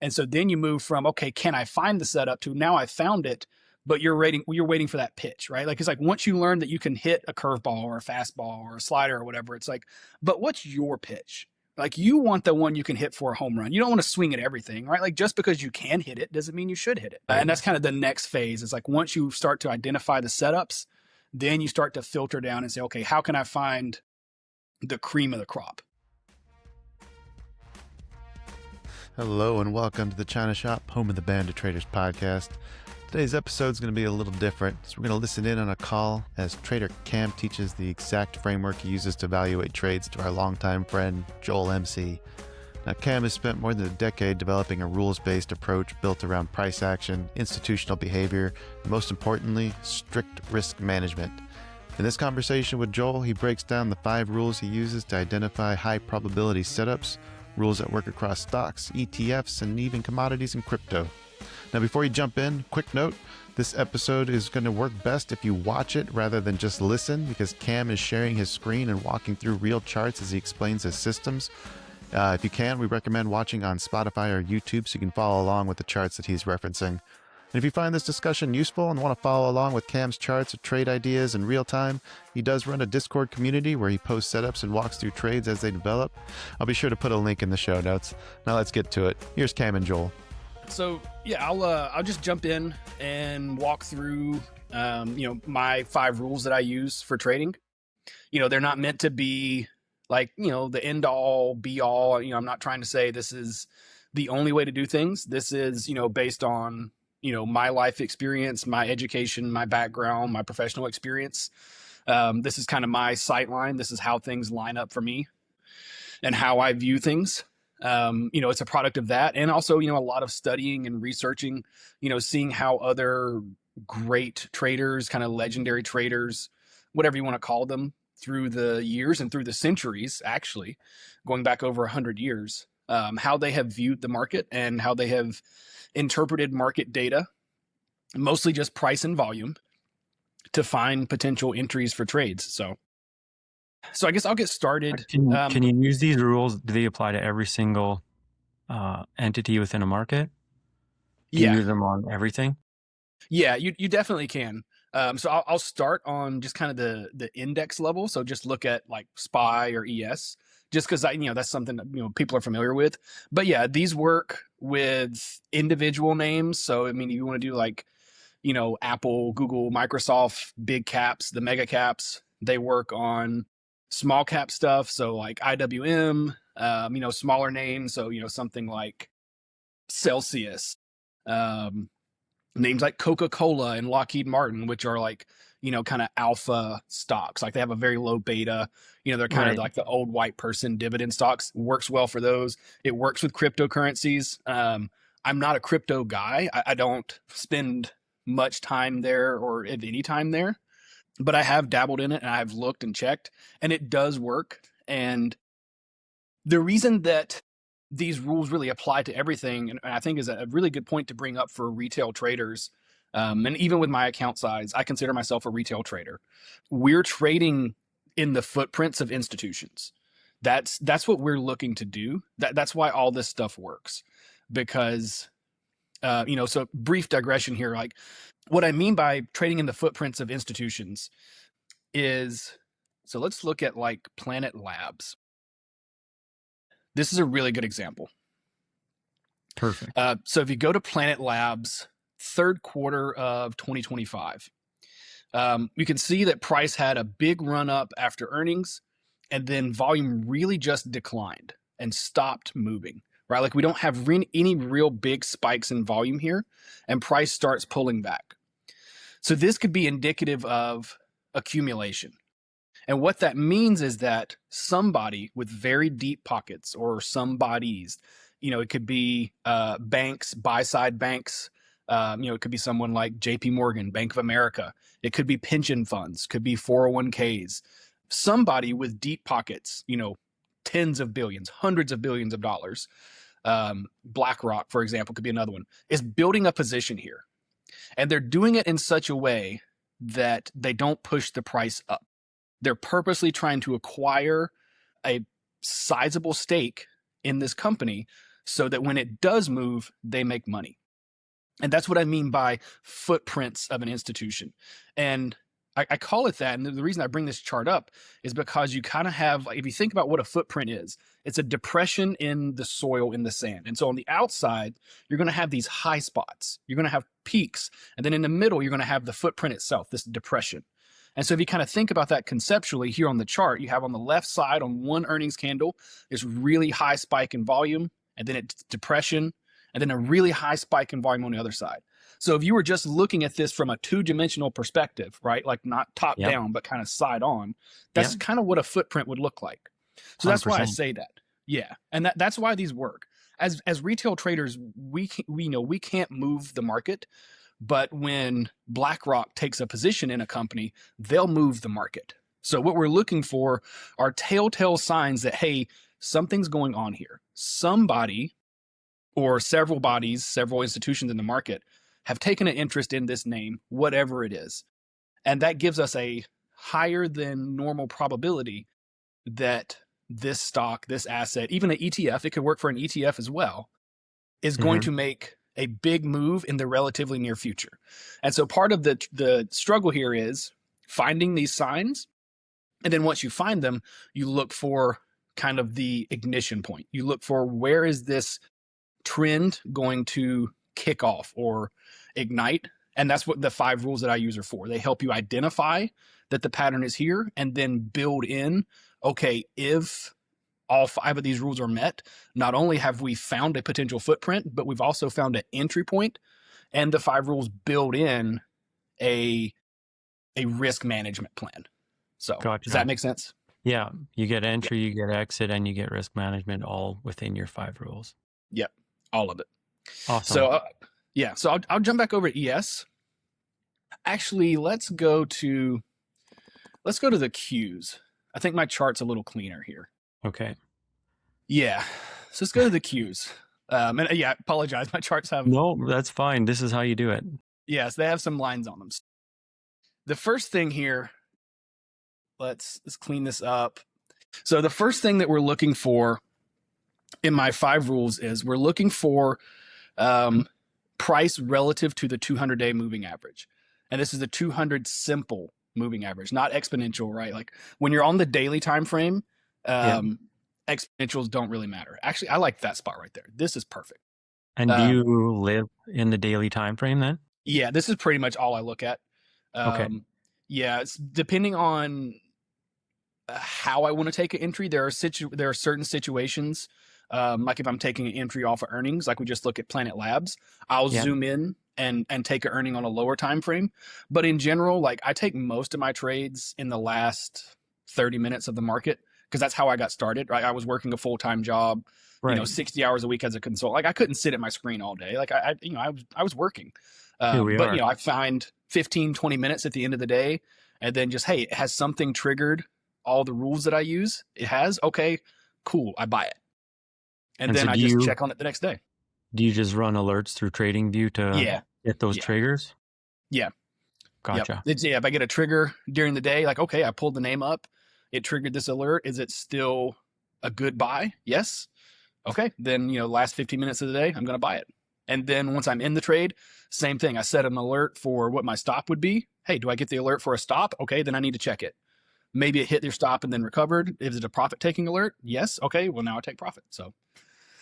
And so then you move from, okay, can I find the setup, to now I found it, but you're waiting for that pitch, right? Like, it's like once you learn that you can hit a curveball or a fastball or a slider or whatever, it's like, but what's your pitch? Like, you want the one you can hit for a home run. You don't want to swing at everything, right? Like, just because you can hit it doesn't mean you should hit it. Right. And that's kind of the next phase. It's like once you start to identify the setups, then you start to filter down and say, okay, how can I find the cream of the crop? Hello and welcome to the China Shop, home of the Band of Traders podcast. Today's episode is going to be a little different, so we're going to listen in on a call as trader Cam teaches the exact framework he uses to evaluate trades to our longtime friend Joel MC. Now, Cam has spent more than a decade developing a rules-based approach built around price action, institutional behavior, and most importantly, strict risk management. In this conversation with Joel, he breaks down the 5 rules he uses to identify high probability setups, rules that work across stocks, ETFs, and even commodities and crypto. Now, before you jump in, quick note, this episode is going to work best if you watch it rather than just listen, because Cam is sharing his screen and walking through real charts as he explains his systems. If you can, we recommend watching on Spotify or YouTube so you can follow along with the charts that he's referencing. And if you find this discussion useful and want to follow along with Cam's charts or trade ideas in real time, he does run a Discord community where he posts setups and walks through trades as they develop. I'll be sure to put a link in the show notes. Now let's get to it. Here's Cam and Joel. So yeah, I'll just jump in and walk through my 5 rules that I use for trading. They're not meant to be like, the end all be all. I'm not trying to say this is the only way to do things. This is, based on my life experience, my education, my background, my professional experience. This is kind of my sight line. This is how things line up for me and how I view things. It's a product of that. And also, a lot of studying and researching, seeing how other great traders, kind of legendary traders, whatever you want to call them, through the years and through the centuries, actually, going back over 100 years, how they have viewed the market and how they have interpreted market data, mostly just price and volume, to find potential entries for trades. So I guess I'll get started. Can you use these rules? Do they apply to every single entity within a market? Can you use them on everything? Yeah, you definitely can. So I'll start on just kind of the index level. So just look at like SPY or ES, just because that's something that people are familiar with. But yeah, these work with individual names. So if you want to do like Apple, Google, Microsoft, big caps, the mega caps, they work on small cap stuff. So like IWM, smaller names. So something like Celsius, names like Coca-Cola and Lockheed Martin, which are like, kind of alpha stocks. Like they have a very low beta, they're kind of like the old white person dividend stocks. Works well for those. It works with cryptocurrencies. I'm not a crypto guy. I don't spend much time there or if any time there, but I have dabbled in it and I've looked and checked and it does work. And the reason that these rules really apply to everything, and I think is a really good point to bring up for retail traders. And even with my account size, I consider myself a retail trader. We're trading in the footprints of institutions. That's what we're looking to do. That's why all this stuff works. Because, so brief digression here, like what I mean by trading in the footprints of institutions is, so let's look at like Planet Labs. This is a really good example. Perfect. So if you go to Planet Labs, third quarter of 2025, you can see that price had a big run up after earnings, and then volume really just declined and stopped moving, right? Like we don't have any real big spikes in volume here, and price starts pulling back. So this could be indicative of accumulation. And what that means is that somebody with very deep pockets, or some bodies, it could be banks, buy-side banks. It could be someone like JP Morgan, Bank of America. It could be pension funds, could be 401ks. Somebody with deep pockets, tens of billions, hundreds of billions of dollars. BlackRock, for example, could be another one, is building a position here. And they're doing it in such a way that they don't push the price up. They're purposely trying to acquire a sizable stake in this company so that when it does move, they make money. And that's what I mean by footprints of an institution. And I call it that. And the reason I bring this chart up is because you kind of have, if you think about what a footprint is, it's a depression in the soil, in the sand. And so on the outside, you're going to have these high spots. You're going to have peaks. And then in the middle, you're going to have the footprint itself, this depression. And so if you kind of think about that conceptually here on the chart, you have on the left side on one earnings candle, this really high spike in volume, and then it's depression, and then a really high spike in volume on the other side. So if you were just looking at this from a two-dimensional perspective, right, like not top down, but kind of side on, that's kind of what a footprint would look like. So that's 100%. Why I say that. Yeah. And that's why these work. As retail traders, we know we can't move the market, but when BlackRock takes a position in a company, they'll move the market. So what we're looking for are telltale signs that, hey, something's going on here. Somebody or several bodies, several institutions in the market have taken an interest in this name, whatever it is. And that gives us a higher than normal probability that this stock, this asset, even an ETF, it could work for an ETF as well, is going to make a big move in the relatively near future. And so part of the struggle here is finding these signs. And then once you find them, you look for kind of the ignition point. You look for, where is this trend going to kick off or ignite? And that's what the 5 rules that I use are for. They help you identify that the pattern is here and then build in, okay, if all 5 of these rules are met, not only have we found a potential footprint, but we've also found an entry point, and the 5 rules build in a risk management plan. So Does that make sense? Yeah. You get entry, you get exit, and you get risk management all within your 5 rules. Yep. All of it. Awesome. So so I'll jump back over to ES. Actually, let's go to the Qs. I think my chart's a little cleaner here. Okay. Yeah. So let's go to the Qs. And I apologize. My charts have... No, that's fine. This is how you do it. Yes, they have some lines on them. The first thing here, let's clean this up. So the first thing that we're looking for in my 5 rules is we're looking for price relative to the 200-day moving average. And this is the 200 simple moving average, not exponential, right? Like when you're on the daily time frame, exponentials don't really matter. Actually, I like that spot right there. This is perfect. And do you live in the daily time frame then? Yeah, this is pretty much all I look at. Okay. Yeah, it's depending on how I want to take an entry. There are certain situations, like if I'm taking an entry off of earnings, like we just look at Planet Labs, I'll zoom in and take an earning on a lower time frame. But in general, like I take most of my trades in the last 30 minutes of the market, because that's how I got started. Right, I was working a full-time job, 60 hours a week as a consultant. Like I couldn't sit at my screen all day. Like I was working. But I find 15, 20 minutes at the end of the day, and then just, hey, has something triggered all the rules that I use? It has. Okay, cool. I buy it. And then I just check on it the next day. Do you just run alerts through TradingView to get those triggers? Yeah. Gotcha. Yep. If I get a trigger during the day, like, okay, I pulled the name up, it triggered this alert. Is it still a good buy? Yes. Okay. Then, last 15 minutes of the day, I'm going to buy it. And then once I'm in the trade, same thing. I set an alert for what my stop would be. Hey, do I get the alert for a stop? Okay, then I need to check it. Maybe it hit their stop and then recovered. Is it a profit taking alert? Yes. Okay, well now I take profit. So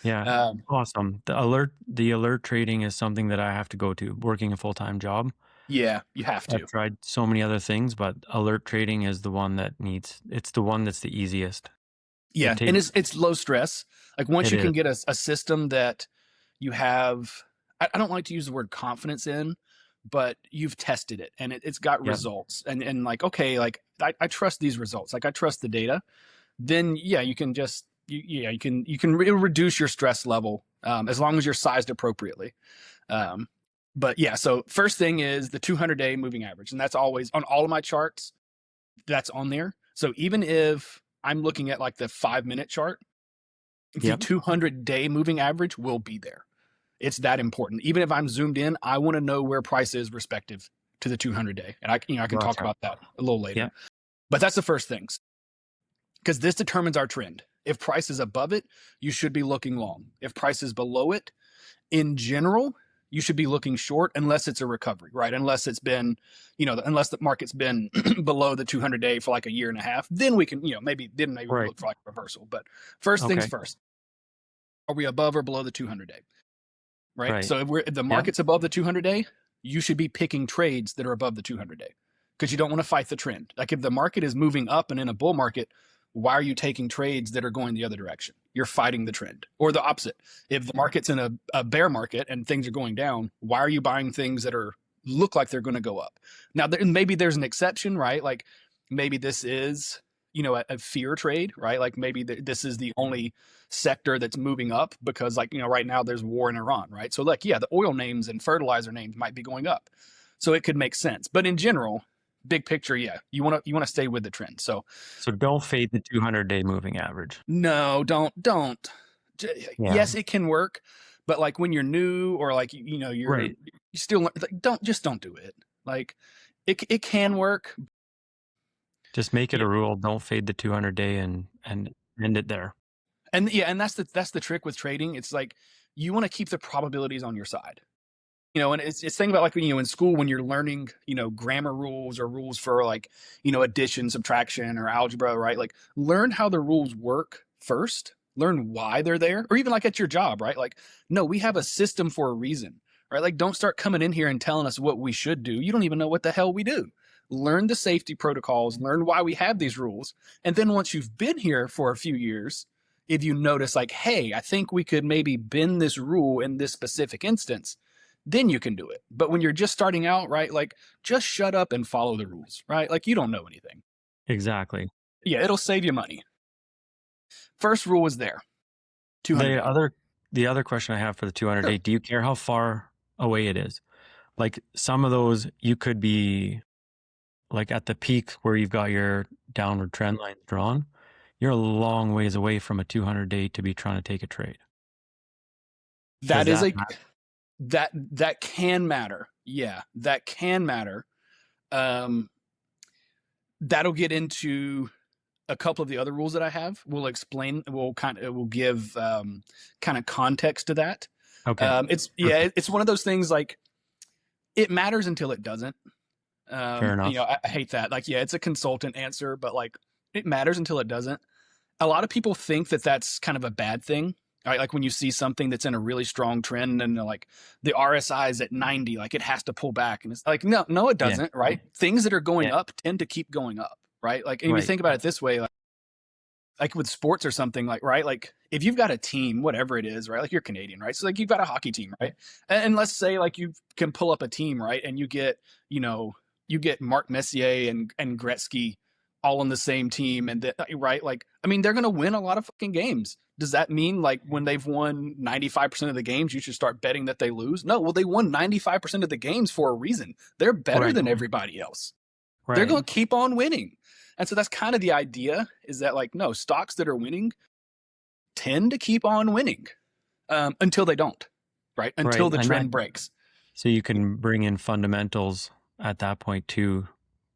yeah, awesome. The alert trading is something that I have to go to, working a full-time job. Yeah, you have to. I've tried so many other things, but alert trading is the one it's the one that's the easiest. Yeah, and it's low stress. Like once you can get a system that you have, I don't like to use the word confidence in, but you've tested it and it's got results and like, okay, like I trust these results. Like I trust the data. Then you can just, you can reduce your stress level as long as you're sized appropriately. But yeah, so first thing is the 200-day moving average. And that's always on all of my charts, that's on there. So even if I'm looking at like the 5-minute chart, the 200-day moving average will be there. It's that important. Even if I'm zoomed in, I want to know where price is respective to the 200-day. And I can talk about that a little later. Yeah. But that's the first thing, because this determines our trend. If price is above it, you should be looking long. If price is below it, in general, you should be looking short unless it's a recovery, right? Unless it's been, unless the market's been below the 200-day for like a year and a half, then we can, maybe we look for like a reversal. But first things first, are we above or below the 200-day? Right? So if the market's above the 200-day, you should be picking trades that are above the 200-day because you don't want to fight the trend. Like if the market is moving up and in a bull market, why are you taking trades that are going the other direction? You're fighting the trend. Or the opposite. If the market's in a bear market and things are going down, why are you buying things that look like they're going to go up? Now, maybe there's an exception, right? Like maybe this is, a fear trade, right? Like maybe this is the only sector that's moving up because like, right now there's war in Iran, right? So like, yeah, the oil names and fertilizer names might be going up. So it could make sense. But in general, big picture, yeah, you want to stay with the trend. So don't fade the 200-day moving average. No, don't. Yes, it can work, but like when you're new or like you still like, don't do it. Like it can work. Just make it a rule. Don't fade the 200-day and end it there. And and that's the trick with trading. It's like you want to keep the probabilities on your side. And it's thinking about like, in school when you're learning, grammar rules or rules for like, addition, subtraction or algebra, right? Like learn how the rules work first, learn why they're there, or even like at your job, right? Like, no, we have a system for a reason, right? Like don't start coming in here and telling us what we should do. You don't even know what the hell we do. Learn the safety protocols, learn why we have these rules. And then once you've been here for a few years, if you notice like, hey, I think we could maybe bend this rule in this specific instance, then you can do it. But when you're just starting out, right, like just shut up and follow the rules, right? Like you don't know anything. Exactly. Yeah, it'll save you money. First rule is there. 200. The other question I have for the 200-day, do you care how far away it is? Like some of those you could be like at the peak where you've got your downward trend line drawn. You're a long ways away from a 200-day to be trying to take a trade. That can matter. Yeah, that can matter. That'll get into a couple of the other rules that I have. We'll give kind of context to that. Okay. It's one of those things like it matters until it doesn't. Fair enough. I hate that. Like, yeah, it's a consultant answer, but like it matters until it doesn't. A lot of people think that that's kind of a bad thing. Right? Like when you see something that's in a really strong trend and like the RSI is at 90, like it has to pull back. And it's like, no, it doesn't, right? Things that are going up tend to keep going up, right? Like, and you think about it this way, like with sports or something like, right? Like if you've got a team, whatever it is, right? Like you're Canadian, right? So like you've got a hockey team, right? And let's say like you can pull up a team, right? And you get Mark Messier and Gretzky all on the same team. And right? Like, I mean, they're going to win a lot of fucking games. Does that mean like when they've won 95% of the games, you should start betting that they lose? No, well, they won 95% of the games for a reason. They're better than everybody else. Right. They're going to keep on winning. And so that's kind of the idea is that like, no, stocks that are winning tend to keep on winning until they don't, right? Until the trend breaks. So you can bring in fundamentals at that point too.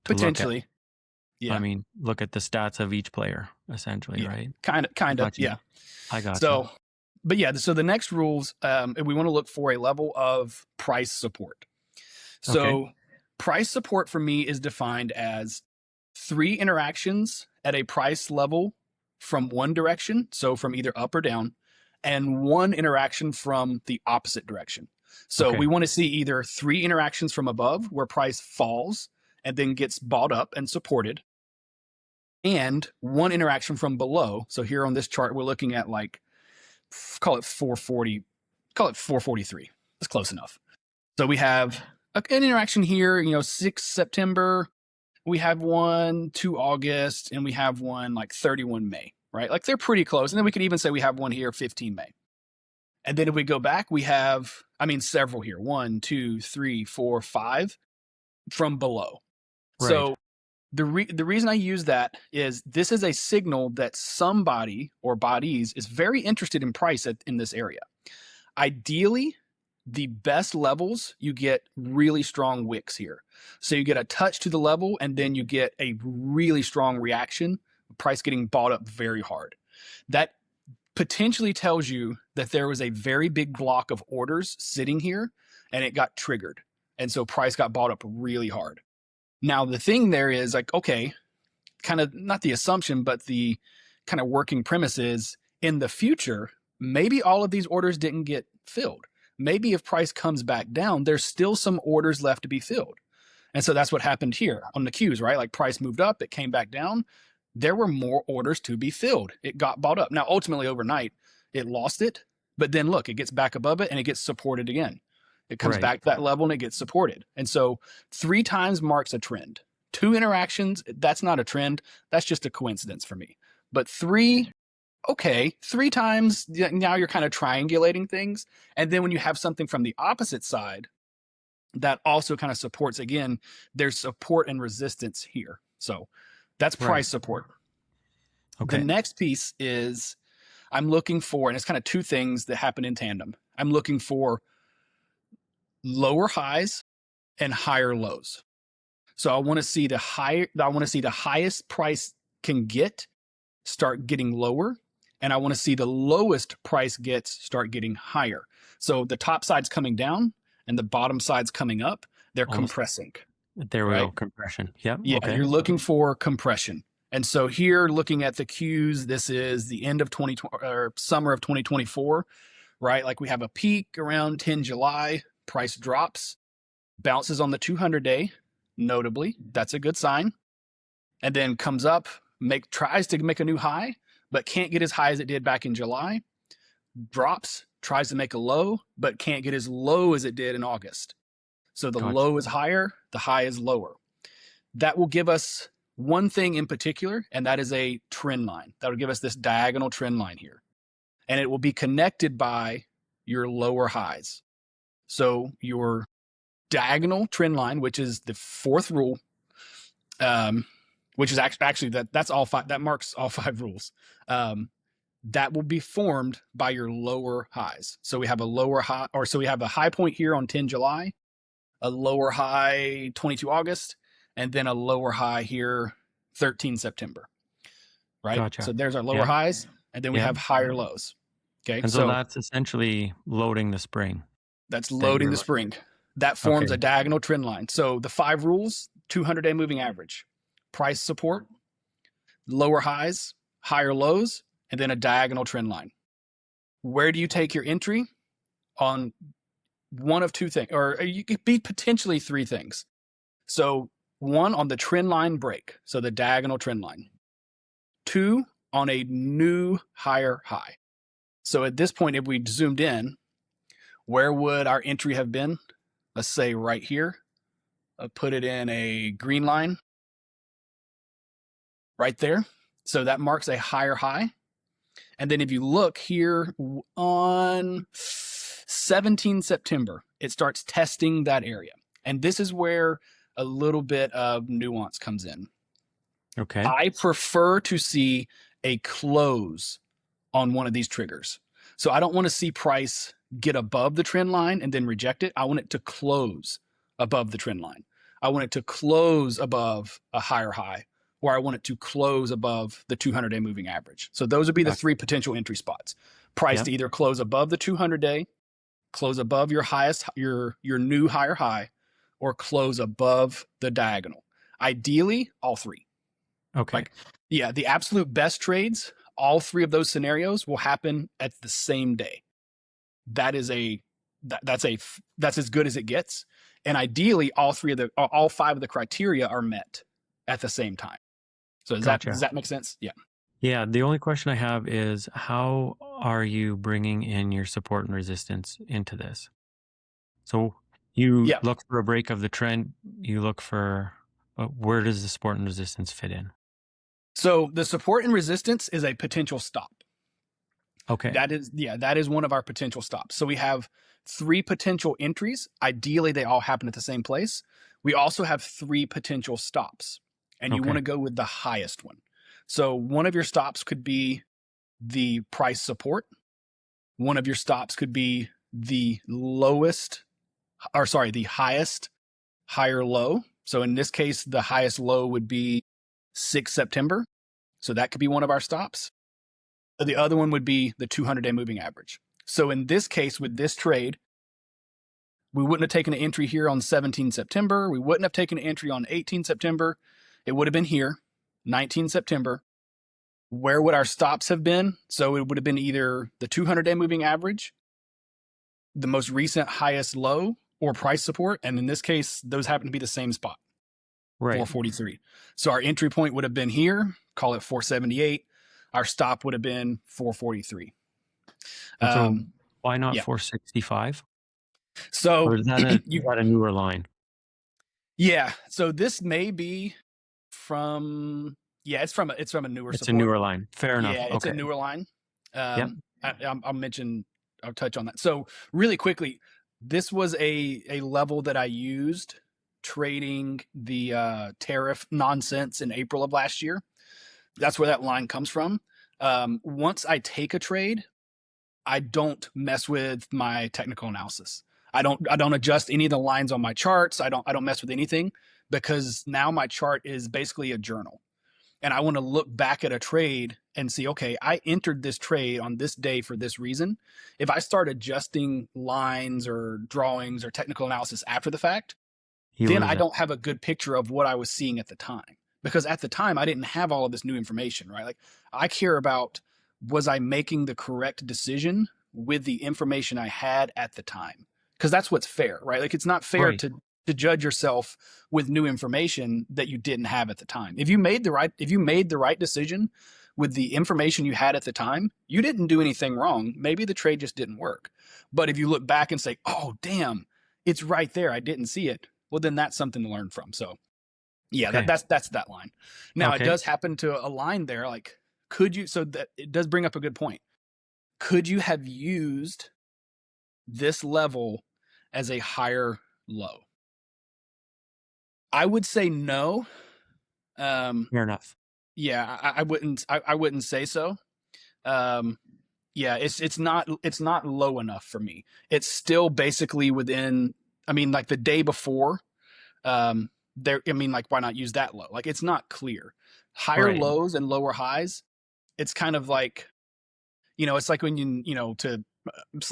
Potentially. I mean, look at the stats of each player, essentially, right? Kind of, yeah. I got so, you. But yeah, so the next rules, we want to look for a level of price support. So price support for me is defined as 3 interactions at a price level from one direction, so from either up or down, and 1 interaction from the opposite direction. So we want to see either 3 interactions from above where price falls and then gets bought up and supported, and 1 interaction from below. So here on this chart, we're looking at like, call it 440, call it 443. That's close enough. So we have an interaction here, 6 September. We have 1 to August, and we have 1 like 31 May, right? Like they're pretty close. And then we could even say we have 1 here, 15 May. And then if we go back, we have, several here. 1, 2, 3, 4, 5 from below. Right. So the reason I use that is this is a signal that somebody or bodies is very interested in price in this area. Ideally, the best levels, you get really strong wicks here. So you get a touch to the level and then you get a really strong reaction, price getting bought up very hard. that potentially tells you that there was a very big block of orders sitting here and it got triggered. And so price got bought up really hard. Now, the thing there is like, okay, kind of not the assumption, but the kind of working premise is in the future, maybe all of these orders didn't get filled. Maybe if price comes back down, there's still some orders left to be filled. And so that's what happened here on the Qs, right? Like price moved up, it came back down. There were more orders to be filled. It got bought up. Now, ultimately overnight, it lost it, but then look, it gets back above it and it gets supported again. It comes back to that level and it gets supported. And so 3 times marks a trend. 2 interactions, that's not a trend. That's just a coincidence for me. But 3, okay, 3 times, now you're kind of triangulating things. And then when you have something from the opposite side, that also kind of supports, again, there's support and resistance here. So that's price support. Okay. The next piece is I'm looking for, and it's kind of 2 things that happen in tandem. I'm looking for lower highs and higher lows. So I want to see the highest price can get start getting lower, and I want to see the lowest price gets start getting higher. So the top side's coming down and the bottom side's coming up. They're compressing. There we go, compression. Yep. Yeah, okay. You're looking for compression. And so here, looking at the Qs, this is the end of 2020 or summer of 2024, right? Like we have a peak around 10 July, price drops, bounces on the 200-day, notably. That's a good sign. And then comes up, tries to make a new high, but can't get as high as it did back in July. Drops, tries to make a low, but can't get as low as it did in August. So the low is higher, the high is lower. That will give us one thing in particular, and that is a trend line. That will give us this diagonal trend line here. And it will be connected by your lower highs. So your diagonal trend line, which is the 4th rule, which is actually that's all 5, that marks all 5 rules. That will be formed by your lower highs. So we have a lower high, or so we have a high point here on 10 July, a lower high 22 August, and then a lower high here 13 September. Right? Gotcha. So there's our lower highs, and then we have higher lows. Okay. And so that's essentially loading the spring. That's loading the spring. That forms a diagonal trend line. So the 5 rules, 200-day moving average, price support, lower highs, higher lows, and then a diagonal trend line. Where do you take your entry? On one of 2 things, or you could be potentially 3 things. So 1 on the trend line break, so the diagonal trend line. 2 on a new higher high. So at this point, if we zoomed in, where would our entry have been? Let's say right here. I'll put it in a green line. Right there. So that marks a higher high. And then if you look here on 17 September, it starts testing that area. And this is where a little bit of nuance comes in. Okay. I prefer to see a close on one of these triggers. So I don't want to see price get above the trend line and then reject it. I want it to close above the trend line. I want it to close above a higher high, or I want it to close above the 200-day moving average. So those would be the 3 potential entry spots. Price to either close above the 200-day, close above your highest, your new higher high, or close above the diagonal. Ideally, all 3. Okay. The absolute best trades, all 3 of those scenarios will happen at the same day. That's as good as it gets. And ideally, all 5 of the criteria are met at the same time. So does that make sense? Yeah. Yeah. The only question I have is, how are you bringing in your support and resistance into this? So you look for a break of the trend. You look for where does the support and resistance fit in? So the support and resistance is a potential stop. Okay. That is one of our potential stops. So we have 3 potential entries. Ideally, they all happen at the same place. We also have 3 potential stops, and you want to go with the highest one. So one of your stops could be the price support. One of your stops could be the highest higher low. So in this case, the highest low would be 6 September. So that could be one of our stops. The other one would be the 200-day moving average. So in this case, with this trade, we wouldn't have taken an entry here on 17 September. We wouldn't have taken an entry on 18 September. It would have been here, 19 September. Where would our stops have been? So it would have been either the 200-day moving average, the most recent highest low, or price support. And in this case, those happen to be the same spot, Right. 443. So our entry point would have been here, call it 478. Our stop would have been 443. So why not yeah. 465? So Or is that a newer line? Yeah. So this may be from it's from a newer. It's support. a newer line. Fair enough. Yeah, it's okay. a newer line. Yep. I'll touch on that. So really quickly, this was a level that I used trading the tariff nonsense in April of last year. That's where that line comes from. Once I take a trade, I don't mess with my technical analysis. I don't adjust any of the lines on my charts. I don't mess with anything, because now my chart is basically a journal. And I want to look back at a trade and see, okay, I entered this trade on this day for this reason. If I start adjusting lines or drawings or technical analysis after the fact, then I don't have a good picture of what I was seeing at the time. Because at the time, I didn't have all of this new information, right? Like, I care about, was I making the correct decision with the information I had at the time? Because that's what's fair, right? Like, it's not fair to judge yourself with new information that you didn't have at the time. If you made the right decision with the information you had at the time, you didn't do anything wrong. Maybe the trade just didn't work. But if you look back and say, oh, damn, it's right there, I didn't see it, well, then that's something to learn from. So yeah, Okay. that's that line. Now, it does happen to align there. Like, could you, so that it does bring up a good point. Could you have used this level as a higher low? I would say no. Fair enough. Yeah, I wouldn't say so. Yeah, it's not low enough for me. It's still basically within, I mean, like the day before, why not use that low? Like, it's not clear. Higher lows and lower highs, it's kind of like, it's like when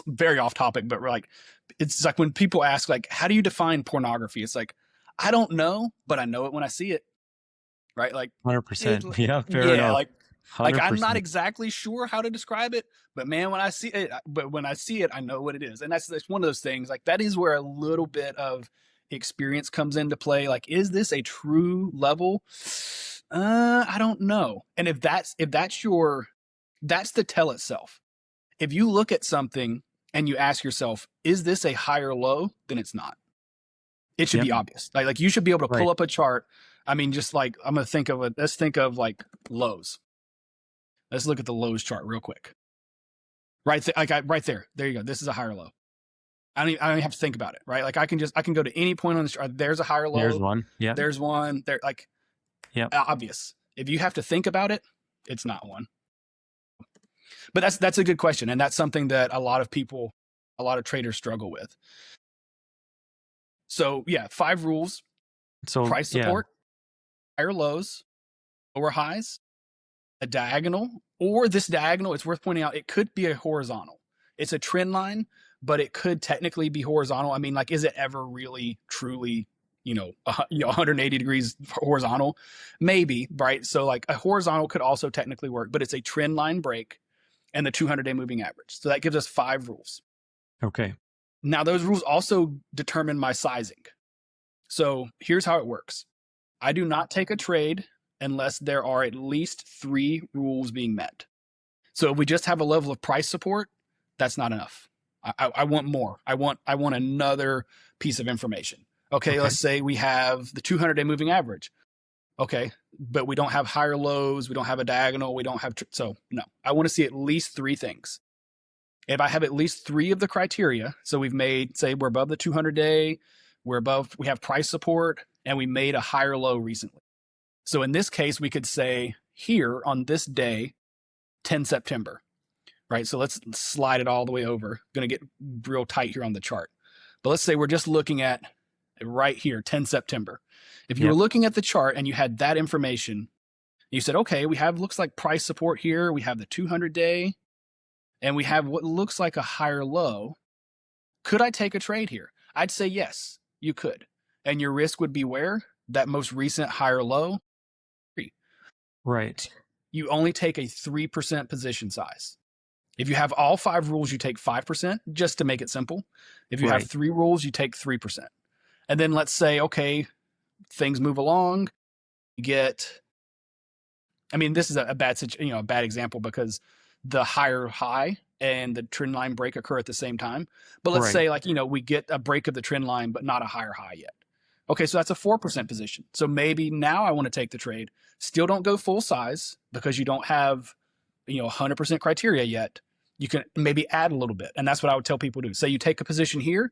very off topic, but it's like when people ask, like, how do you define pornography? It's like, I don't know, but I know it when I see it. Right? Like 100%. Yeah, fair enough. Like 100%. I'm not exactly sure how to describe it, but man, when I see it, I know what it is. And that's one of those things. Like, that is where a little bit of experience comes into play. Like, is this a true level? I don't know. And if that's the tell itself. If you look at something and you ask yourself, is this a higher low? Then it's not. It should be obvious. Like you should be able to pull up a chart. I mean, just like, let's think of like lows. Let's look at the lows chart real quick. Right there. There you go. This is a higher low. I don't even have to think about it, right? Like, I can go to any point on the chart. There's a higher low. There's one. Yeah. There's one. There, like, obvious. If you have to think about it, it's not one. But that's a good question, and that's something that a lot of traders struggle with. So yeah, 5 rules. So price support, higher lows, lower highs, a diagonal, or this diagonal, it's worth pointing out, it could be a horizontal. It's a trend line, but it could technically be horizontal. I mean, like, is it ever really truly 180 degrees horizontal? Maybe, right? So like, a horizontal could also technically work, but it's a trend line break and the 200-day moving average. So that gives us 5 rules. Okay. Now, those rules also determine my sizing. So here's how it works. I do not take a trade unless there are at least 3 rules being met. So if we just have a level of price support, that's not enough. I want more. I want another piece of information. Okay, let's say we have the 200-day moving average. Okay, but we don't have higher lows. We don't have a diagonal. We don't have, so no, I want to see at least 3 things. If I have at least 3 of the criteria, so we've made, say we're above the 200-day, we have price support, and we made a higher low recently. So in this case, we could say here on this day, 10 September, right? So let's slide it all the way over. Going to get real tight here on the chart. But let's say we're just looking at right here, 10 September. If you were looking at the chart and you had that information, You said, okay, we have looks like price support here. We have the 200-day, and we have what looks like a higher low. Could I take a trade here? I'd say yes, you could. And your risk would be where? That most recent higher low. Right. You only take a 3% position size. If you have all 5 rules, you take 5%, just to make it simple. If you have 3 rules, you take 3%. And then let's say, okay, things move along. You get, I mean, this is a bad example because the higher high and the trend line break occur at the same time. But let's say we get a break of the trend line, but not a higher high yet. Okay, so that's a 4% position. So maybe now I want to take the trade. Still don't go full size because you don't have 100% criteria yet. You can maybe add a little bit. And that's what I would tell people to do. Say you take a position here,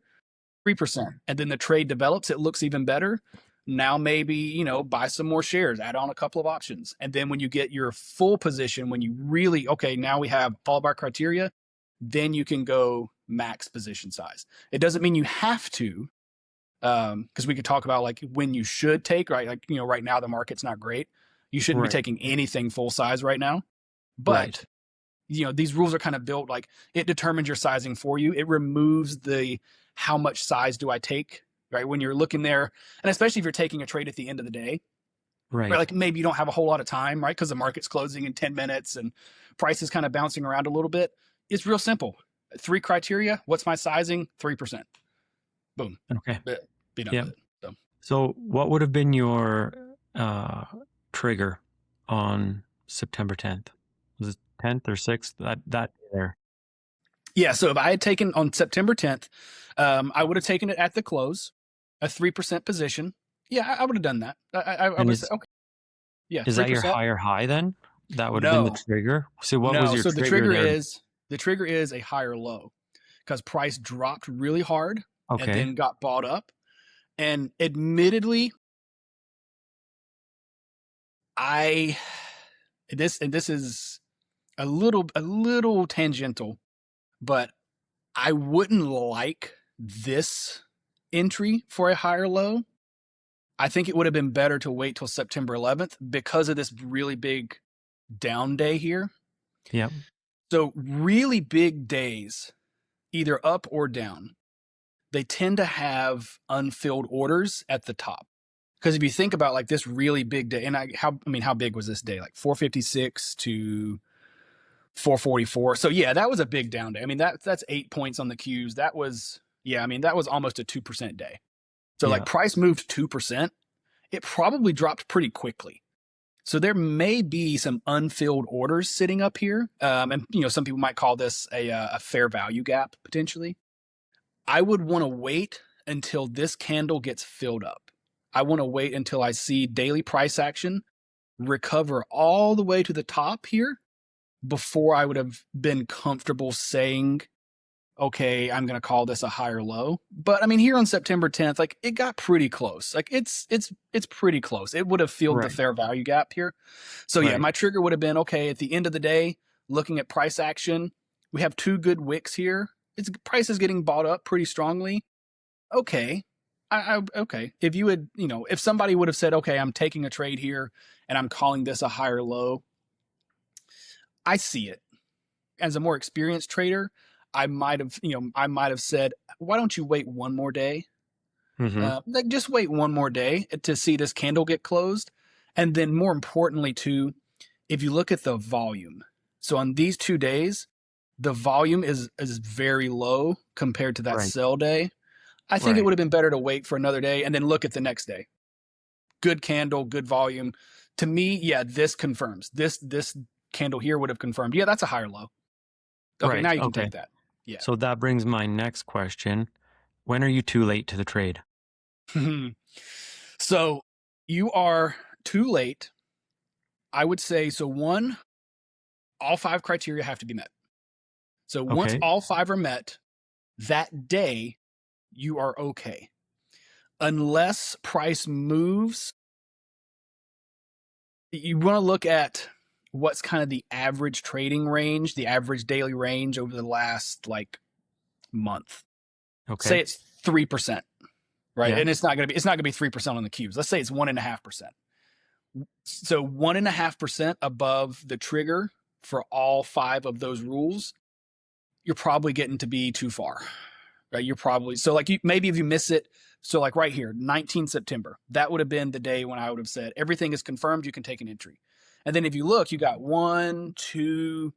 3%, and then the trade develops, it looks even better. Now maybe, buy some more shares, add on a couple of options. And then when you get your full position, when you really, okay, now we have all of our criteria, then you can go max position size. It doesn't mean you have to, because we could talk about like when you should take, right? Like, right now the market's not great. You shouldn't be taking anything full size right now. But, these rules are kind of built like it determines your sizing for you. It removes the how much size do I take, right? When you're looking there, and especially if you're taking a trade at the end of the day, right? Like maybe you don't have a whole lot of time, right? Because the market's closing in 10 minutes and price is kind of bouncing around a little bit. It's real simple. 3 criteria. What's my sizing? 3%. Boom. Okay. Be done with it. So what would have been your trigger on September 10th? Was it 10th or 6th? That there. Yeah. So if I had taken on September 10th, I would have taken it at the close, a 3% position. Yeah, I would have done that. I would say, okay. Yeah. Is 3%. that your higher high then? That would have been the trigger. So what was your trigger? So the trigger is a higher low because price dropped really hard and then got bought up. And admittedly, this is a little tangential, but I wouldn't like this entry for a higher low. I think it would have been better to wait till September 11th because of this really big down day here. Yeah. So really big days, either up or down, they tend to have unfilled orders at the top. Because if you think about like this really big day, and how big was this day? Like 456 to 444. So yeah, that was a big down day. I mean, that's 8 points on the Qs. That was almost a 2% day. So like price moved 2%. It probably dropped pretty quickly. So there may be some unfilled orders sitting up here. And some people might call this a fair value gap potentially. I would want to wait until this candle gets filled up. I want to wait until I see daily price action recover all the way to the top here before I would have been comfortable saying, okay, I'm going to call this a higher low. But I mean, here on September 10th, like it got pretty close. Like it's pretty close. It would have filled the fair value gap here. So yeah, my trigger would have been, okay, at the end of the day, looking at price action, we have 2 good wicks here. Price is getting bought up pretty strongly. Okay. Okay. If you had, if somebody would have said, okay, I'm taking a trade here and I'm calling this a higher low, I see it. As a more experienced trader, I might have said, why don't you wait one more day? Like just wait one more day to see this candle get closed. And then more importantly too, if you look at the volume. So on these 2 days, the volume is very low compared to that sell day. I think it would have been better to wait for another day and then look at the next day. Good candle, good volume. To me, yeah, this confirms. This candle here would have confirmed, yeah, that's a higher low. Okay, now you can take that. Yeah. So that brings my next question. When are you too late to the trade? So you are too late. I would say, so 1, all 5 criteria have to be met. So once all 5 are met, that day you are okay. Unless price moves, you want to look at what's kind of the average trading range, the average daily range over the last like month. Okay. Say it's 3%, right? Yeah. And it's not gonna be 3% on the Qs. Let's say it's 1.5%. So 1.5% above the trigger for all 5 of those rules, you're probably getting to be too far. Right? You're probably so like maybe if you miss it. So like right here, 19 September, that would have been the day when I would have said everything is confirmed. You can take an entry. And then if you look, you got 2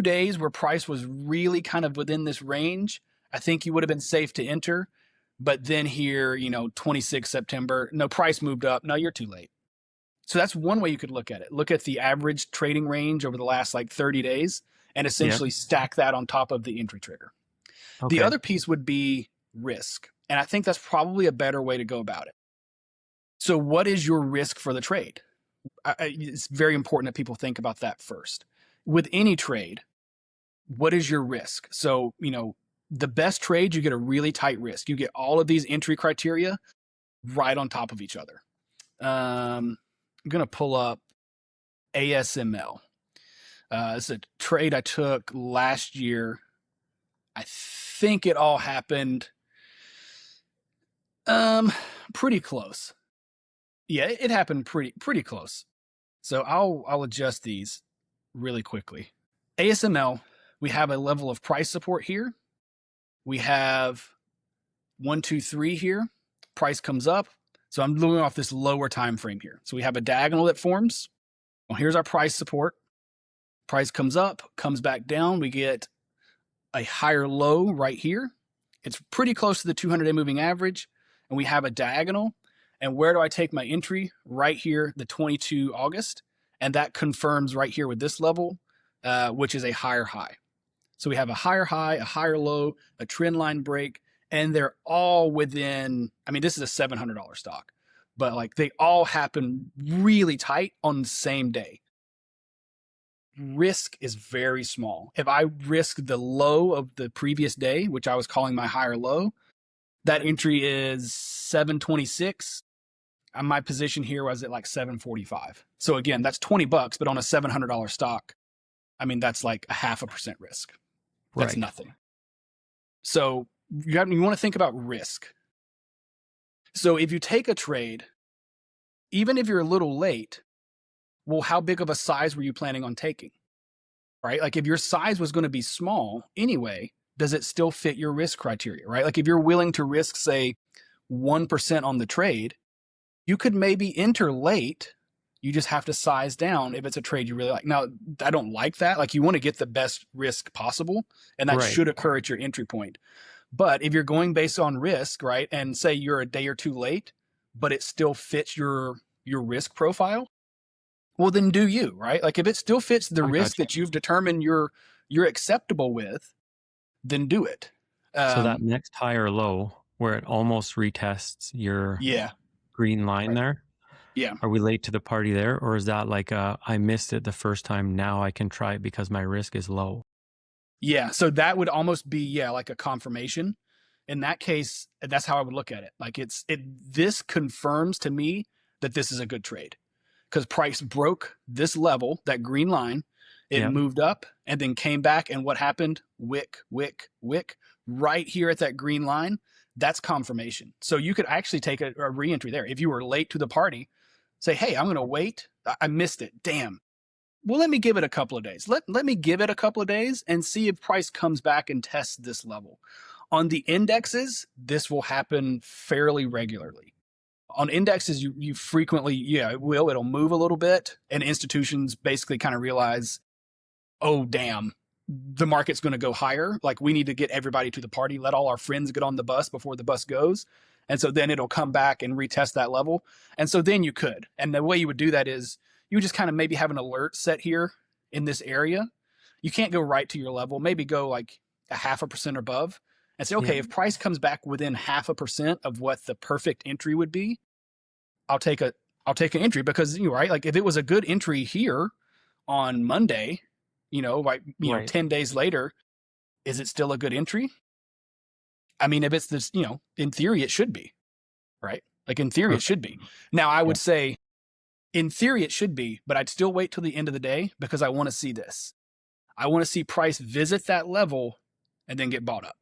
days where price was really kind of within this range. I think you would have been safe to enter. But then here, 26 September, no, price moved up. No, you're too late. So that's one way you could look at it. Look at the average trading range over the last 30 days and essentially stack that on top of the entry trigger. Okay. The other piece would be risk. And I think that's probably a better way to go about it. So what is your risk for the trade? It's very important that people think about that first. With any trade, what is your risk? So, the best trade, you get a really tight risk. You get all of these entry criteria right on top of each other. I'm going to pull up ASML. It's a trade I took last year. I think it all happened pretty close. Yeah, it happened pretty close. So I'll adjust these really quickly. ASML, we have a level of price support here. We have 1, 2, 3 here. Price comes up. So I'm looking off this lower time frame here. So we have a diagonal that forms. Well, here's our price support. Price comes up, comes back down. We get a higher low right here. It's pretty close to the 200-day moving average. And we have a diagonal. And where do I take my entry? Right here, the 22 August. And that confirms right here with this level, which is a higher high. So we have a higher high, a higher low, a trend line break, and they're all within, this is a $700 stock, but they all happen really tight on the same day. Risk is very small. If I risk the low of the previous day, which I was calling my higher low, that entry is 726. My position here was at 745. So again, that's $20, but on a $700 stock, that's like a 0.5% risk. That's right. Nothing. So you want to think about risk. So if you take a trade, even if you're a little late, well, how big of a size were you planning on taking? Right? If your size was going to be small anyway, does it still fit your risk criteria? Right? If you're willing to risk, say, 1% on the trade, you could maybe enter late. You just have to size down if it's a trade you really like. Now, I don't like that. You want to get the best risk possible, and that should occur at your entry point. But if you're going based on risk, right, and say you're a day or two late, but it still fits your risk profile, well, then do you, right? If it still fits the risk that you've determined you're acceptable with, then do it. So that next high or low, where it almost retests your green line there. Yeah. Are we late to the party there? Or is that I missed it the first time, now I can try it because my risk is low? Yeah. So that would almost be, like a confirmation. In that case, that's how I would look at it. This confirms to me that this is a good trade because price broke this level, that green line. It moved up and then came back. And what happened? Wick, right here at that green line. That's confirmation. So you could actually take a re-entry there. If you were late to the party, say, hey, I'm going to wait. I missed it. Damn. Well, let me give it a couple of days. Let me give it a couple of days and see if price comes back and tests this level. On the indexes, this will happen fairly regularly. On indexes, you frequently, it will. It'll move a little bit. And institutions basically kind of realize, oh, damn, the market's going to go higher. We need to get everybody to the party. Let all our friends get on the bus before the bus goes. And so then it'll come back and retest that level. And so then you could. And the way you would do that is you just kind of maybe have an alert set here in this area. You can't go right to your level. Maybe go a 0.5% above and say, okay, if price comes back within 0.5% of what the perfect entry would be, I'll take an entry because, right? If it was a good entry here on Monday, 10 days later, is it still a good entry? If it's this, in theory, it should be, right? In theory, it should be. Now, I would say, in theory, it should be, but I'd still wait till the end of the day because I want to see this. I want to see price visit that level and then get bought up,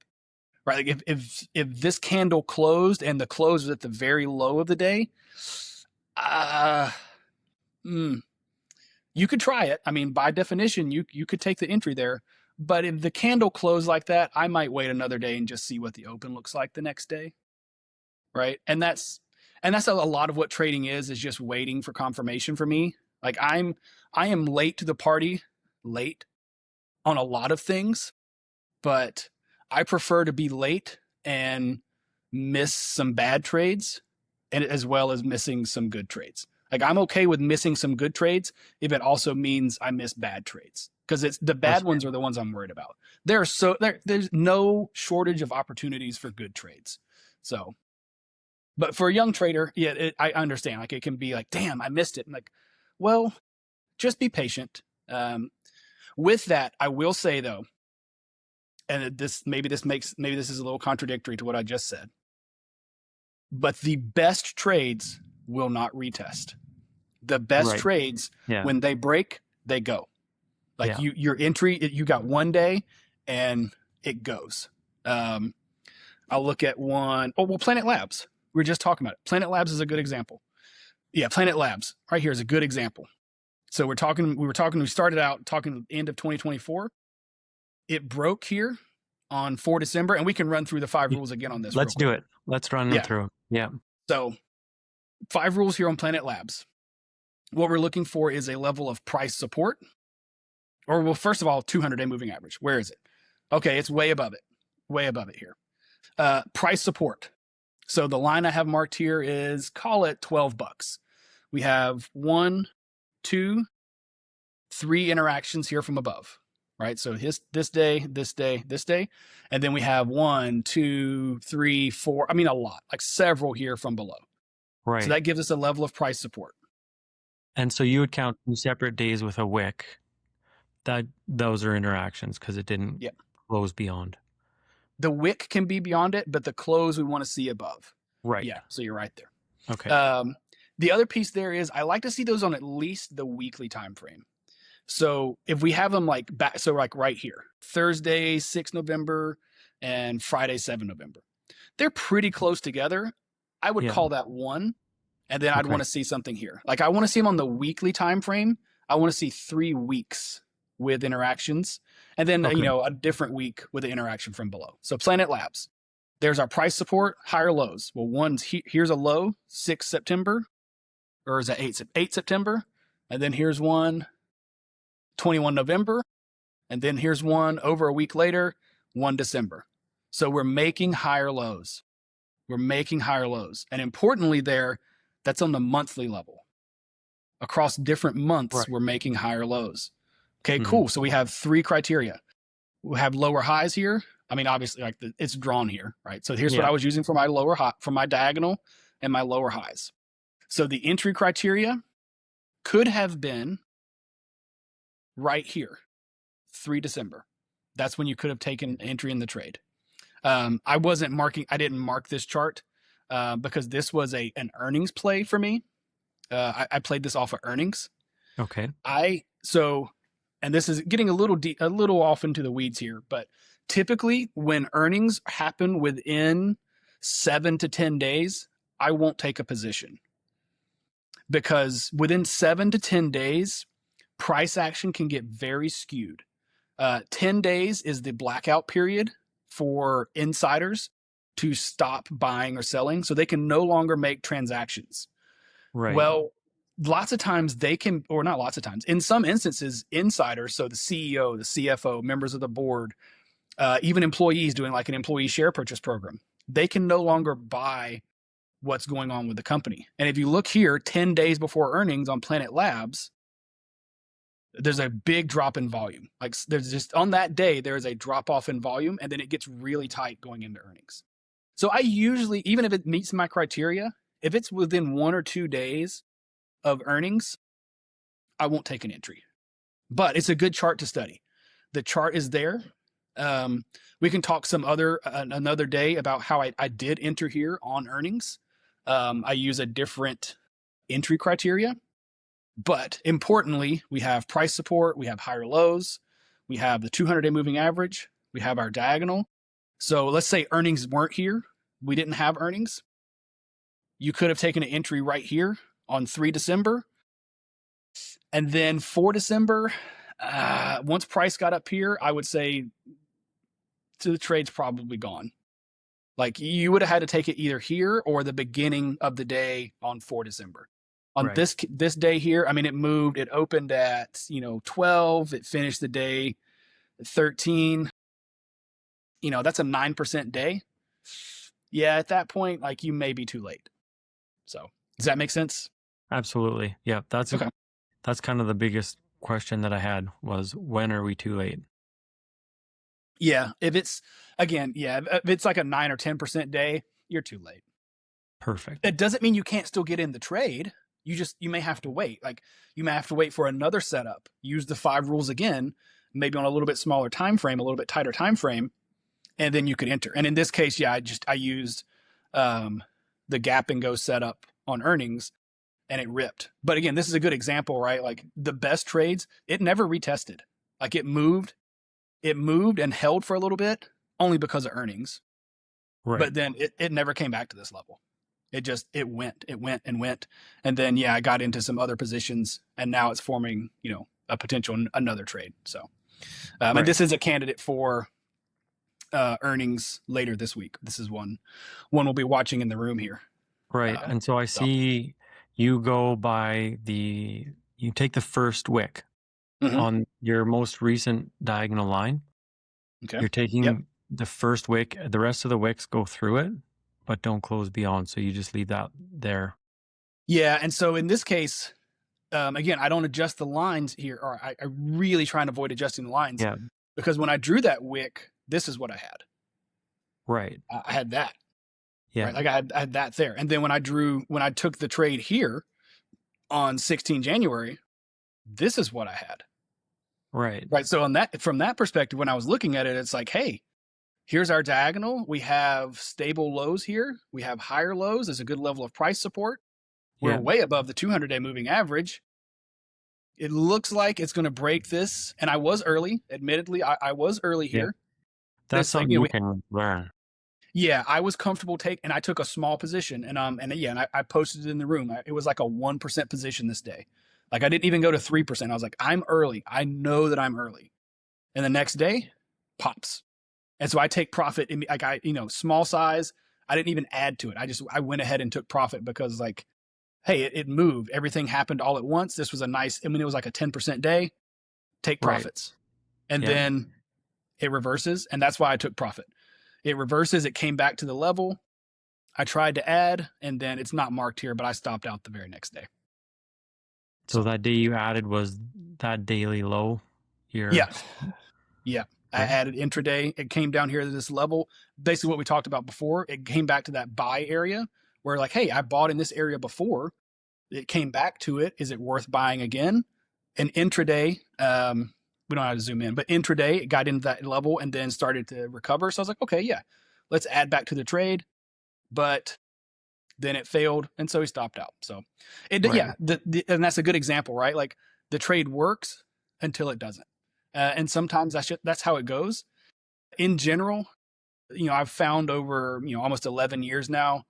right? If this candle closed and the close was at the very low of the day, You could try it. I mean, by definition, you could take the entry there. But if the candle closed like that, I might wait another day and just see what the open looks like the next day, right? And that's a lot of what trading is just waiting for confirmation for me. Like I am late to the party, late on a lot of things, but I prefer to be late and miss some bad trades, and as well as missing some good trades. Like I'm okay with missing some good trades if it also means I miss bad trades, because it's the bad ones are the ones I'm worried about. There's no shortage of opportunities for good trades. So, but for a young trader, yeah, I understand. Like it can be like, damn, I missed it. And like, well, just be patient. With that, I will say though, and maybe this is a little contradictory to what I just said, but the best trades will not retest. The best trades, when they break, they go. Like your entry, you got one day and it goes. I'll look at one. Oh, well, Planet Labs. We were just talking about it. Planet Labs is a good example. Yeah, Planet Labs right here is a good example. So we started out talking the end of 2024. It broke here on 4 December, and we can run through the 5 rules again on this. Let's do it. Let's run them through. Yeah. So 5 rules here on Planet Labs. What we're looking for is a level of price support. Or, well, first of all, 200-day moving average. Where is it? Okay, it's way above it. Way above it here. Price support. So the line I have marked here is, call it $12. We have 1, 2, 3 interactions here from above, right? So this day, this day, this day. And then we have 1, 2, 3, 4. I mean, a lot, like several here from below. Right. So that gives us a level of price support. And so you would count 2 separate days with a wick. Those are interactions because it didn't close beyond. The wick can be beyond it, but the close we want to see above. Right. Yeah. So you're right there. Okay. The other piece there is I like to see those on at least the weekly time frame. So if we have them like back, so like right here, Thursday, 6 November and Friday, 7 November, they're pretty close together. I would call that one. And then I'd want to see something here. Like I want to see them on the weekly time frame. I want to see 3 weeks with interactions, and then a different week with the interaction from below. So Planet Labs, there's our price support, higher lows. Well, here's a low, 6 September, or is that 8 September? And then here's one, 21 November. And then here's one over a week later, 1 December. So we're making higher lows. We're making higher lows. And importantly there, that's on the monthly level. Across different months, we're making higher lows. Okay, cool. So we have 3 criteria. We have lower highs here. I mean, obviously, like it's drawn here, right? So here's what I was using for my lower high, for my diagonal and my lower highs. So the entry criteria could have been right here, 3 December. That's when you could have taken entry in the trade. I didn't mark this chart because this was an earnings play for me. I played this off of earnings. Okay. And this is getting a little off into the weeds here, but typically when earnings happen within 7 to 10 days, I won't take a position, because within 7 to 10 days, price action can get very skewed. 10 days is the blackout period for insiders to stop buying or selling, so they can no longer make transactions. Right. Well, lots of times they can, or not lots of times, in some instances, insiders, so the CEO, the CFO, members of the board, even employees doing like an employee share purchase program, they can no longer buy what's going on with the company. And if you look here, 10 days before earnings on Planet Labs, there's a big drop in volume. Like there's just on that day, there is a drop off in volume, and then it gets really tight going into earnings. So I usually, even if it meets my criteria, if it's within 1 or 2 days of earnings, I won't take an entry. But it's a good chart to study. The chart is there. We can talk another day about how I did enter here on earnings. I use a different entry criteria. But importantly, we have price support, we have higher lows, we have the 200-day moving average, we have our diagonal. So let's say earnings weren't here. We didn't have earnings. You could have taken an entry right here on 3 December. And then for December, once price got up here, I would say the trade's probably gone. Like you would have had to take it either here or the beginning of the day on 4 December. On Right. this day here, I mean, it moved. It opened at 12. It finished the day at 13. That's a 9% day. Yeah, at that point, like you may be too late. So does that make sense? Absolutely. Yeah. Okay. That's kind of the biggest question that I had was, when are we too late? Yeah, if it's like a 9 or 10% day, you're too late. Perfect. It doesn't mean you can't still get in the trade. You may have to wait. Like you may have to wait for another setup. Use the 5 rules again, maybe on a little bit smaller time frame, a little bit tighter time frame, and then you could enter. And in this case, yeah, I used the gap and go setup on earnings, and it ripped. But again, this is a good example, right? Like the best trades, it never retested. Like it moved and held for a little bit only because of earnings. Right. But then it never came back to this level. It went. And then, yeah, I got into some other positions and now it's forming, a potential another trade. So, and this is a candidate for earnings later this week. This is one we'll be watching in the room here. Right. And so I see you go by you take the first wick on your most recent diagonal line. Okay. You're taking the first wick, the rest of the wicks go through it, but don't close beyond. So you just leave that there. Yeah. And so in this case, again, I don't adjust the lines here, or I really try and avoid adjusting the lines. Yeah. Because when I drew that wick, this is what I had. Right. I had that. Yeah. Right? Like I had that there. And then when I took the trade here on 16 January, this is what I had. Right. Right. So from that perspective, when I was looking at it, it's like, hey, here's our diagonal. We have stable lows here. We have higher lows. There's a good level of price support. We're way above the 200-day moving average. It looks like it's going to break this. And I was early. Admittedly, I was early here. That's something you can learn. Yeah, I was comfortable and I took a small position, and I posted it in the room. It was like a 1% position this day. Like I didn't even go to 3%. I was like, I'm early. I know that I'm early. And the next day, pops. And so I take profit in small size. I didn't even add to it. I went ahead and took profit because like, hey, it moved. Everything happened all at once. This was it was like a 10% day. Take profits. Right. And then it reverses, and that's why I took profit. It reverses. It came back to the level. I tried to add, and then it's not marked here, but I stopped out the very next day. So that day you added was that daily low here? Yeah. Yeah. I added intraday. It came down here to this level. Basically what we talked about before, it came back to that buy area where like, hey, I bought in this area before. It came back to it. Is it worth buying again? And intraday, we don't have to zoom in, but intraday, it got into that level and then started to recover. So I was like, okay, yeah, let's add back to the trade. But then it failed, and so he stopped out. So and that's a good example, right? Like the trade works until it doesn't. And sometimes that's how it goes. In general, I've found over, almost 11 years now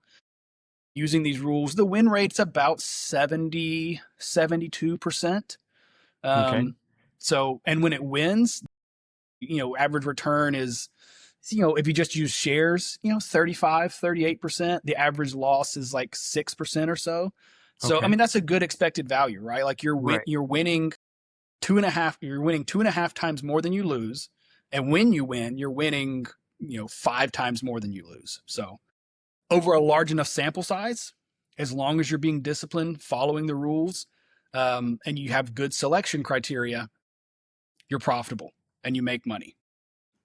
using these rules, the win rate's about 70, 72%. So, and when it wins, average return is, if you just use shares, 35, 38%, the average loss is like 6% or so. So, I mean, that's a good expected value, right? Like you're winning 2.5 times more than you lose. And when you win, you're winning, 5 times more than you lose. So over a large enough sample size, as long as you're being disciplined, following the rules, and you have good selection criteria, you're profitable and you make money.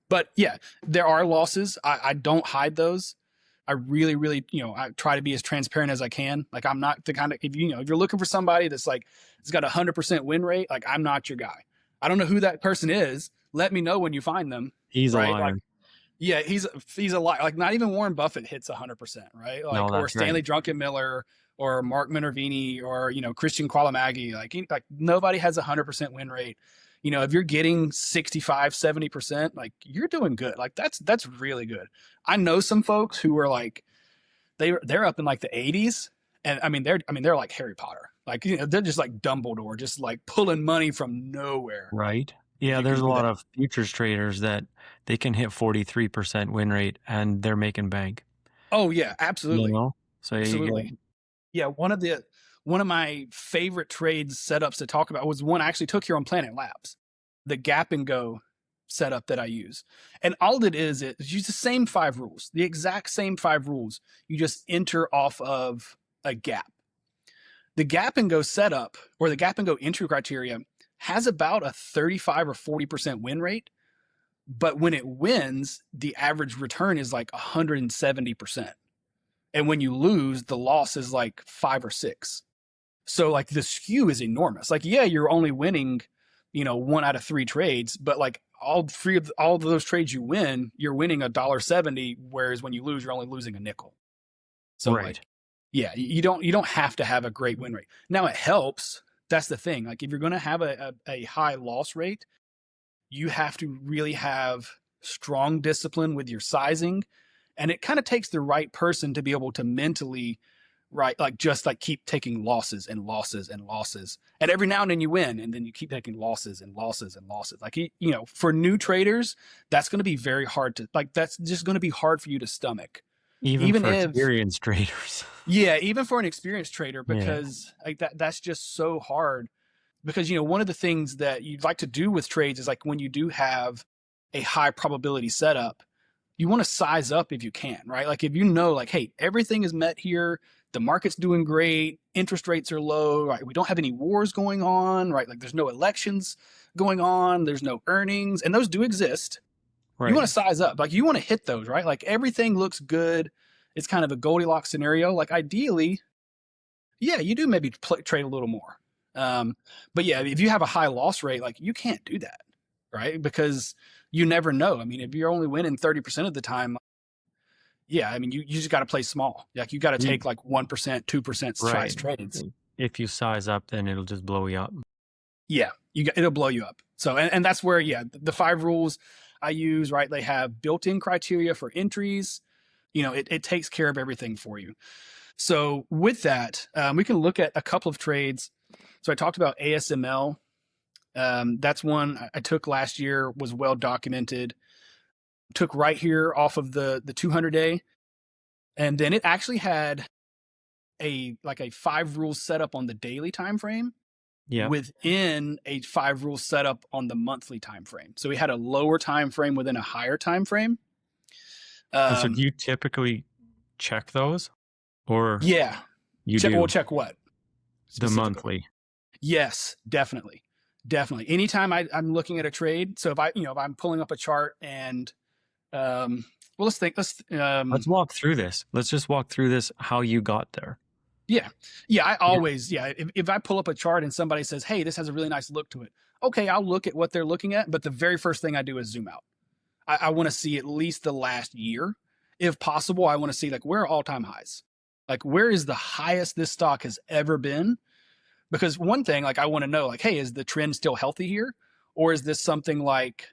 But yeah, there are losses. I don't hide those. I really, really, I try to be as transparent as I can. Like I'm not the kind of, if you're looking for somebody that's like, it's got 100% win rate, like I'm not your guy. I don't know who that person is. Let me know when you find them. He's right? a liar. Like, yeah, he's a liar. Like not even Warren Buffett hits 100%, right? Like, or Stanley Druckenmiller or Mark Minervini or, Christian Qualamagi. Like nobody has 100% win rate. If you're getting 65, 70%, like you're doing good. Like that's really good. I know some folks who are like, they're up in like the 80s, and they're like Harry Potter. Like, they're just like Dumbledore, just like pulling money from nowhere. Right. Yeah, You can there's a do lot that. of futures traders that they can hit 43% win rate and they're making bank. Oh yeah, You absolutely. know? So you Absolutely. get Yeah, one of my favorite trades setups to talk about was one I actually took here on Planet Labs, the gap and go setup that I use. And all it is use the same 5 rules, the exact same 5 rules. You just enter off of a gap. The gap and go setup, or the gap and go entry criteria, has about a 35 or 40% win rate. But when it wins, the average return is like 170%. And when you lose, the loss is like 5 or 6. So like the skew is enormous. Like, yeah, you're only winning, 1 out of 3 trades, but like all of those trades you win, you're winning $1.70, whereas when you lose, you're only losing a nickel. So right. like, yeah, you don't have to have a great win rate. Now it helps. That's the thing. Like if you're going to have a high loss rate, you have to really have strong discipline with your sizing, and it kind of takes the right person to be able to mentally, right, like just like keep taking losses and losses and losses, and every now and then you win, and then you keep taking losses and losses and losses. Like, for new traders, that's going to be very hard to, like, that's just going to be hard for you to stomach, Even even for if, experienced traders. yeah, even for an experienced trader, Yeah. because like that's just so hard. Because one of the things that you'd like to do with trades is, like, when you do have a high probability setup, you want to size up if you can, right? Like if like, hey, everything is met here, the market's doing great, interest rates are low, right? We don't have any wars going on, right? Like there's no elections going on, there's no earnings, and those do exist. You want Right. to size up, like you want to hit those, right? Like everything looks good. It's kind of a Goldilocks scenario. Like ideally, yeah, you do maybe trade a little more. But yeah, if you have a high loss rate, like you can't do that, right? Because you never know. I mean, if you're only winning 30% of the time, yeah, I mean, you just got to play small. Like you got to You, take like 1%, 2% size right. trades. If you size up, then it'll just blow you up. Yeah, it'll blow you up. So, and that's where, yeah, the 5 rules I use, right? They have built-in criteria for entries. It takes care of everything for you. So with that, we can look at a couple of trades. So I talked about ASML. That's one I took last year, was well documented. Took right here off of the 200-day, and then it actually had a 5 rules setup on the daily time frame Yeah. within a 5 rules setup on the monthly time frame. So we had a lower time frame within a higher time frame. And so do you typically check those, or Yeah. you Check, do well, check what? the monthly? Yes, definitely. Definitely. Anytime I'm looking at a trade, so if I'm pulling up a chart and, well, Let's walk through this. Let's just walk through this, how you got there. yeah. I always, if I pull up a chart and somebody says, hey, this has a really nice look to it. Okay, I'll look at what they're looking at, but the very first thing I do is zoom out. I want to see at least the last year. If possible, I want to see, like, where are all-time highs? Like, where is the highest this stock has ever been? Because one thing, like, I want to know, like, hey, is the trend still healthy here? Or is this something like,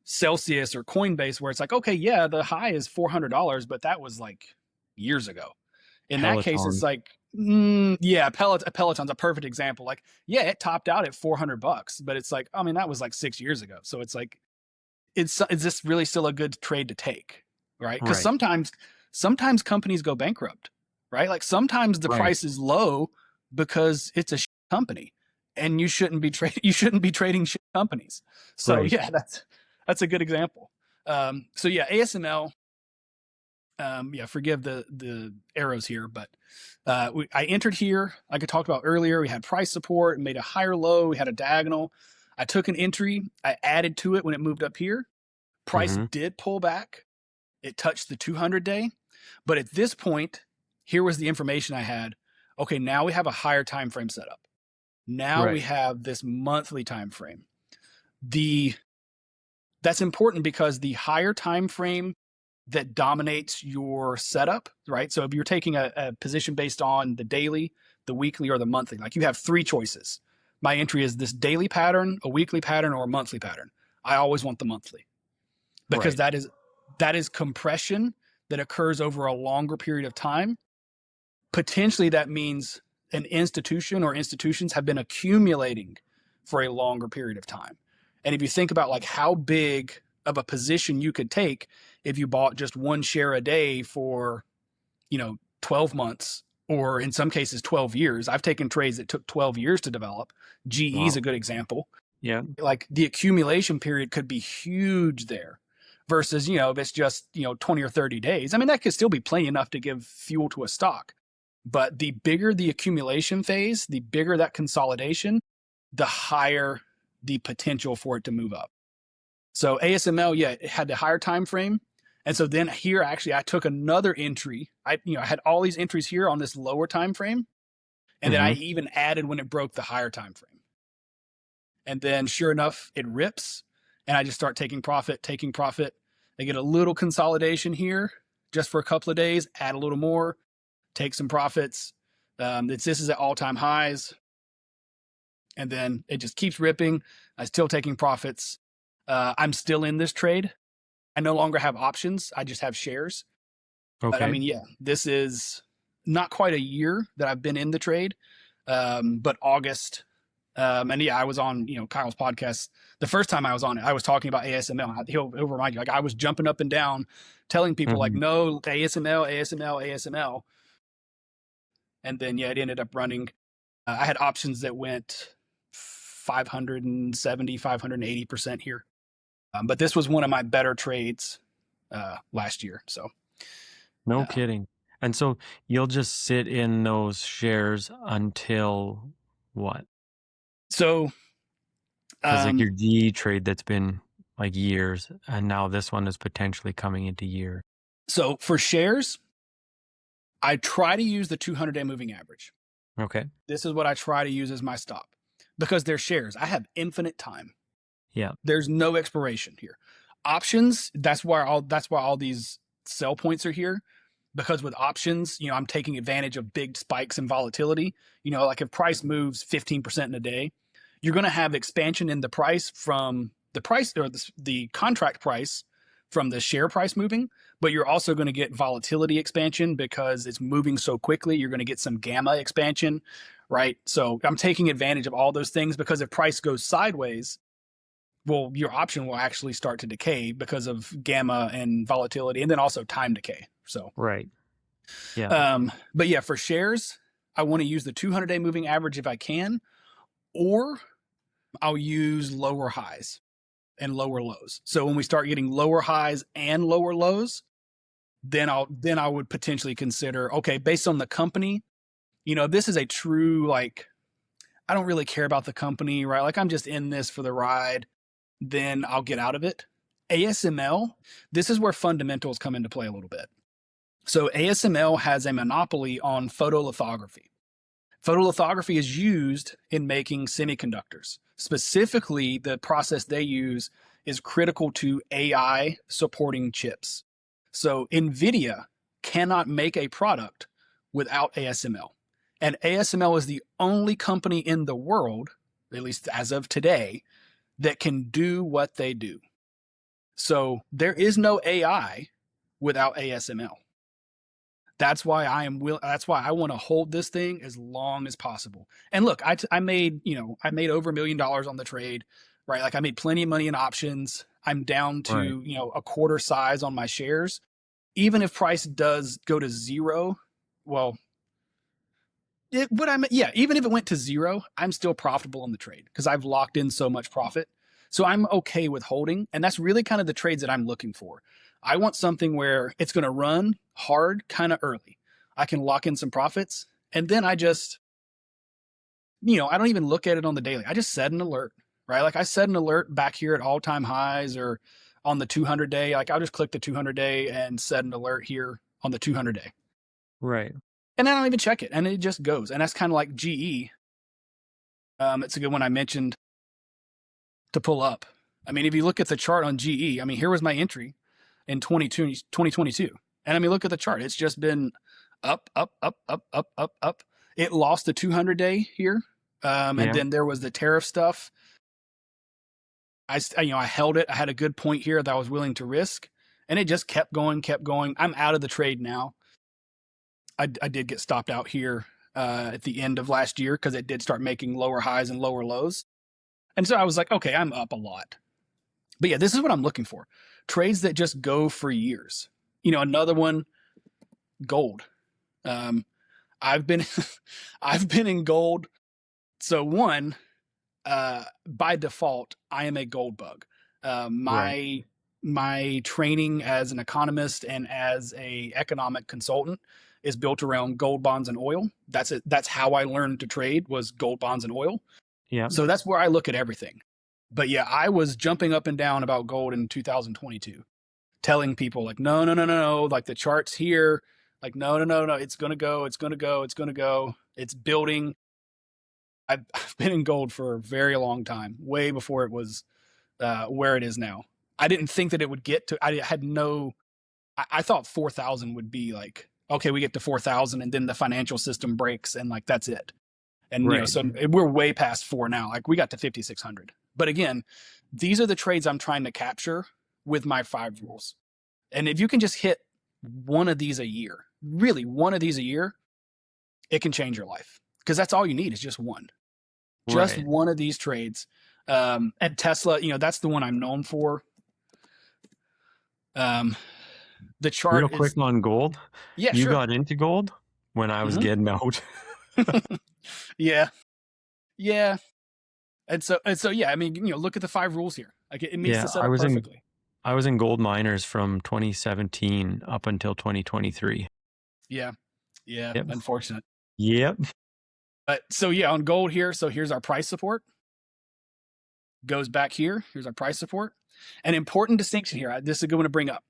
Celsius or Coinbase, where it's like, okay, yeah, the high is $400, but that was like years ago. In that case, it's Peloton. like, yeah, Peloton's a perfect example. Like, yeah, it topped out at $400, but it's like, I mean, that was like 6 years ago. So it's like, is this really still a good trade to take, right? Because Right. sometimes companies go bankrupt, right? Like sometimes the Right. price is low because it's a company, and you shouldn't be trading companies. So Right. yeah, that's a good example. So yeah, ASML. Yeah, forgive the arrows here, but I entered here, like I talked about earlier. We had price support, made a higher low, we had a diagonal. I took an entry, I added to it when it moved up here. Price Mm-hmm. did pull back. It touched the 200-day, but at this point, here was the information I had. Okay, now we have a higher time frame setup. Now we Right. have this monthly time frame. That's important because the higher time frame that dominates your setup, right? So if you're taking a position based on the daily, the weekly, or the monthly, like you have 3 choices. My entry is this daily pattern, a weekly pattern, or a monthly pattern. I always want the monthly, because Right. that is compression that occurs over a longer period of time. potentially that means an institution or institutions have been accumulating for a longer period of time. And if you think about like how big of a position you could take if you bought just one share a day for, 12 months, or in some cases 12 years. I've taken trades that took 12 years to develop. GE is a good example. Yeah. Like the accumulation period could be huge there versus, if it's just, 20 or 30 days. I mean, that could still be plenty enough to give fuel to a stock. But the bigger the accumulation phase, the bigger that consolidation, the higher the potential for it to move up. So ASML, yeah, it had the higher time frame. And so then here, actually, I took another entry. I had all these entries here on this lower time frame. And then I even added when it broke the higher time frame. And then sure enough, it rips. And I just start taking profit. I get a little consolidation here just for a couple of days, add a little more, take some profits. This is at all-time highs. And then it just keeps ripping. I'm still taking profits. I'm still in this trade. I no longer have options. I just have shares. Okay. But I mean, yeah, this is not quite a year that I've been in the trade, but August. And yeah, I was on, Kyle's podcast. The first time I was on it, I was talking about ASML. He'll remind you, like I was jumping up and down, telling people like, no, ASML. And then, yeah, it ended up running. I had options that went 570, 580% here. But this was one of my better trades last year. So no kidding. And so you'll just sit in those shares until what? So because like your GE trade that's been like years, and now this one is potentially coming into year. So for shares, I try to use the 200-day moving average. Okay. This is what I try to use as my stop because they're shares. I have infinite time. Yeah. There's no expiration here. Options, that's why all these sell points are here. Because with options, I'm taking advantage of big spikes in volatility. Like if price moves 15% in a day, you're going to have expansion in the price from the price or the contract price from the share price moving, but you're also going to get volatility expansion because it's moving so quickly. You're going to get some gamma expansion, right? So I'm taking advantage of all those things because if price goes sideways, well, your option will actually start to decay because of gamma and volatility, and then also time decay. So right, yeah. But yeah, for shares, I want to use the 200-day moving average if I can, or I'll use lower highs and lower lows. So when we start getting lower highs and lower lows, then I would potentially consider, okay, based on the company, this is a true like, I don't really care about the company, right? Like I'm just in this for the ride. Then I'll get out of it. ASML, this is where fundamentals come into play a little bit. So ASML has a monopoly on photolithography. Photolithography is used in making semiconductors. Specifically, the process they use is critical to AI supporting chips. So NVIDIA cannot make a product without ASML. And ASML is the only company in the world, at least as of today, that can do what they do. So there is no AI without ASML. That's why I want to hold this thing as long as possible. And look, I made over $1 million on the trade, right? Like I made plenty of money in options. I'm down to, a quarter size on my shares. Even if price does go to zero, well, even if it went to zero, I'm still profitable in the trade because I've locked in so much profit. So I'm okay with holding. And that's really kind of the trades that I'm looking for. I want something where it's going to run hard kind of early. I can lock in some profits. And then I just, I don't even look at it on the daily. I just set an alert, right? Like I set an alert back here at all-time highs or on the 200-day. Like I'll just click the 200-day and set an alert here on the 200-day. Right. And I don't even check it. And it just goes. And that's kind of like GE. It's a good one I mentioned to pull up. I mean, if you look at the chart on GE, I mean, here was my entry in 2022. And I mean, look at the chart. It's just been up. It lost the 200-day here. And then there was the tariff stuff. I held it. I had a good point here that I was willing to risk. And it just kept going. I'm out of the trade now. I did get stopped out here at the end of last year because it did start making lower highs and lower lows. And so I was like, okay, I'm up a lot. But yeah, this is what I'm looking for. Trades that just go for years. Another one, gold. I've been I've been in gold. So one, by default, I am a gold bug. My training as an economist and as a economic consultant is built around gold, bonds, and oil. That's it. That's how I learned to trade, was gold, bonds, and oil. Yeah. So that's where I look at everything. But yeah, I was jumping up and down about gold in 2022, telling people like, no, like the chart's here. Like, no, it's going to go. It's building. I've been in gold for a very long time, way before it was where it is now. I didn't think that it would get to, I thought 4,000 would be like, okay, we get to 4,000 and then the financial system breaks and like, that's it. And, so we're way past 4 now. Like we got to 5,600. But again, these are the trades I'm trying to capture with my 5 rules. And if you can just hit one of these a year, really one of these a year, it can change your life. Because that's all you need is just one. Just one of these trades. At Tesla, that's the one I'm known for. The chart real quick on gold. Yeah, you sure. got into gold when I was getting out. Yeah. And so yeah, I mean, look at the 5 rules here. Like it meets the setup perfectly. I was in gold miners from 2017 up until 2023. Yeah. Yep. Unfortunate. Yep. So yeah, on gold here. So here's our price support. Goes back here. Here's our price support. An important distinction here. This is going to bring up.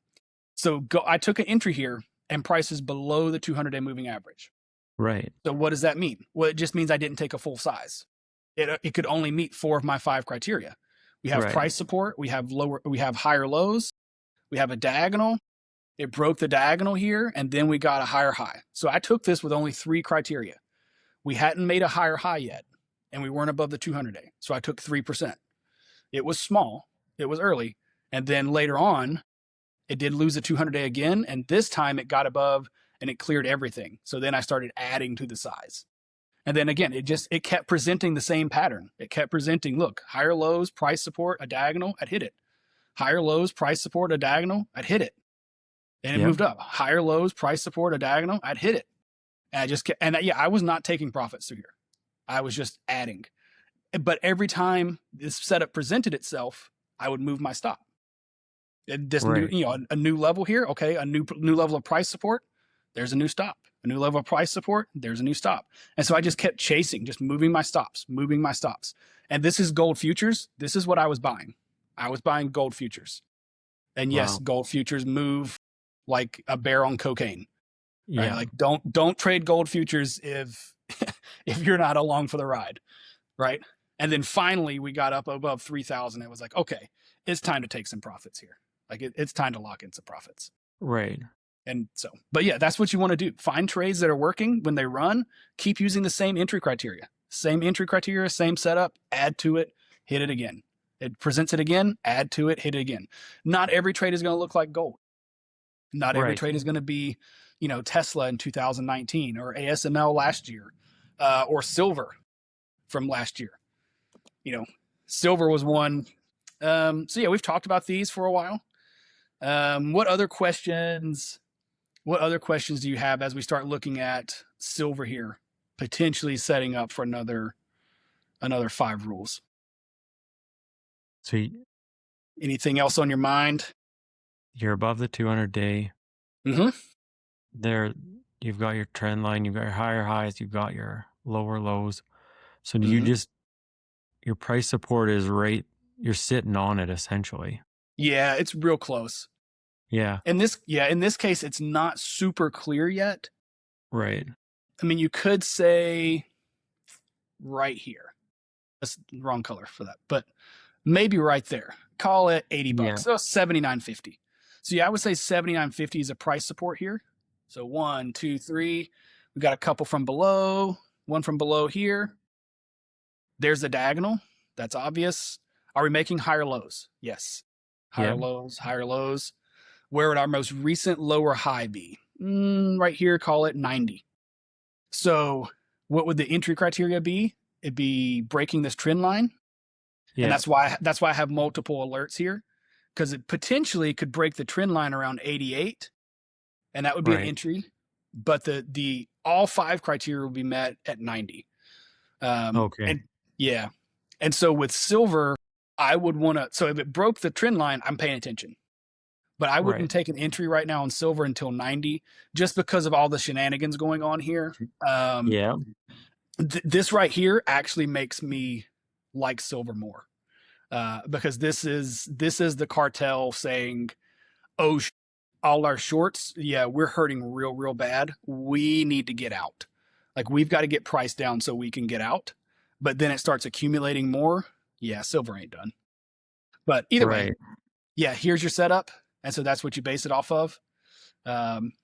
So I took an entry here and price is below the 200-day moving average. Right. So what does that mean? Well, it just means I didn't take a full size. It could only meet 4 of my 5 criteria. We have price support. We have higher lows. We have a diagonal. It broke the diagonal here, and then we got a higher high. So I took this with only 3 criteria. We hadn't made a higher high yet, and we weren't above the 200-day. So I took 3%. It was small. It was early. And then later on, it did lose the 200-day again, and this time it got above and it cleared everything. So then I started adding to the size. And then again, it kept presenting the same pattern. It kept presenting, look, higher lows, price support, a diagonal, I'd hit it. Higher lows, price support, a diagonal, I'd hit it. And it moved up. Higher lows, price support, a diagonal, I'd hit it. And I just kept, I was not taking profits through here. I was just adding. But every time this setup presented itself, I would move my stop. A new level here. Okay, a new level of price support. There's a new stop. A new level of price support. There's a new stop. And so I just kept chasing, just moving my stops. And this is gold futures. This is what I was buying. I was buying gold futures. And yes, gold futures move like a bear on cocaine. Yeah. Right? Like don't trade gold futures if you're not along for the ride. Right. And then finally we got up above 3,000. It was like, okay, it's time to take some profits here. Like it's time to lock in some profits. Right. And so, but yeah, that's what you want to do. Find trades that are working when they run. Keep using the same entry criteria, same setup, add to it, hit it again. It presents it again, add to it, hit it again. Not every trade is going to look like gold. Not every trade is going to be, Tesla in 2019 or ASML last year, or silver from last year. Silver was one. So yeah, we've talked about these for a while. What other questions do you have as we start looking at silver here, potentially setting up for another 5 rules? Sweet. Anything else on your mind? You're above the 200-day. Mm-hmm. There, you've got your trend line, you've got your higher highs, you've got your lower lows. So do you just, your price support is right, you're sitting on it essentially. Yeah, it's real close. Yeah. In this case, it's not super clear yet. Right. I mean, you could say right here. That's the wrong color for that, but maybe right there. Call it $80. Yeah. So $79.50. So yeah, I would say $79.50 is a price support here. So 1, 2, 3. We got a couple from below, one from below here. There's the diagonal. That's obvious. Are we making higher lows? Yes. Higher lows. Where would our most recent lower high be? right here, call it 90. So what would the entry criteria be? It'd be breaking this trend line. Yeah. And that's why I have multiple alerts here, because it potentially could break the trend line around 88, and that would be an entry. But the all 5 criteria will be met at 90. Okay. And yeah. And so with silver, I would want to, so if it broke the trend line, I'm paying attention. But I wouldn't take an entry right now on silver until 90, just because of all the shenanigans going on here. Yeah. This right here actually makes me like silver more, because this is the cartel saying, "Oh, all our shorts, yeah, we're hurting real bad. We need to get out. Like, we've got to get price down so we can get out." But then it starts accumulating more. Yeah, silver ain't done. But either way, yeah, here's your setup. And so that's what you base it off of. And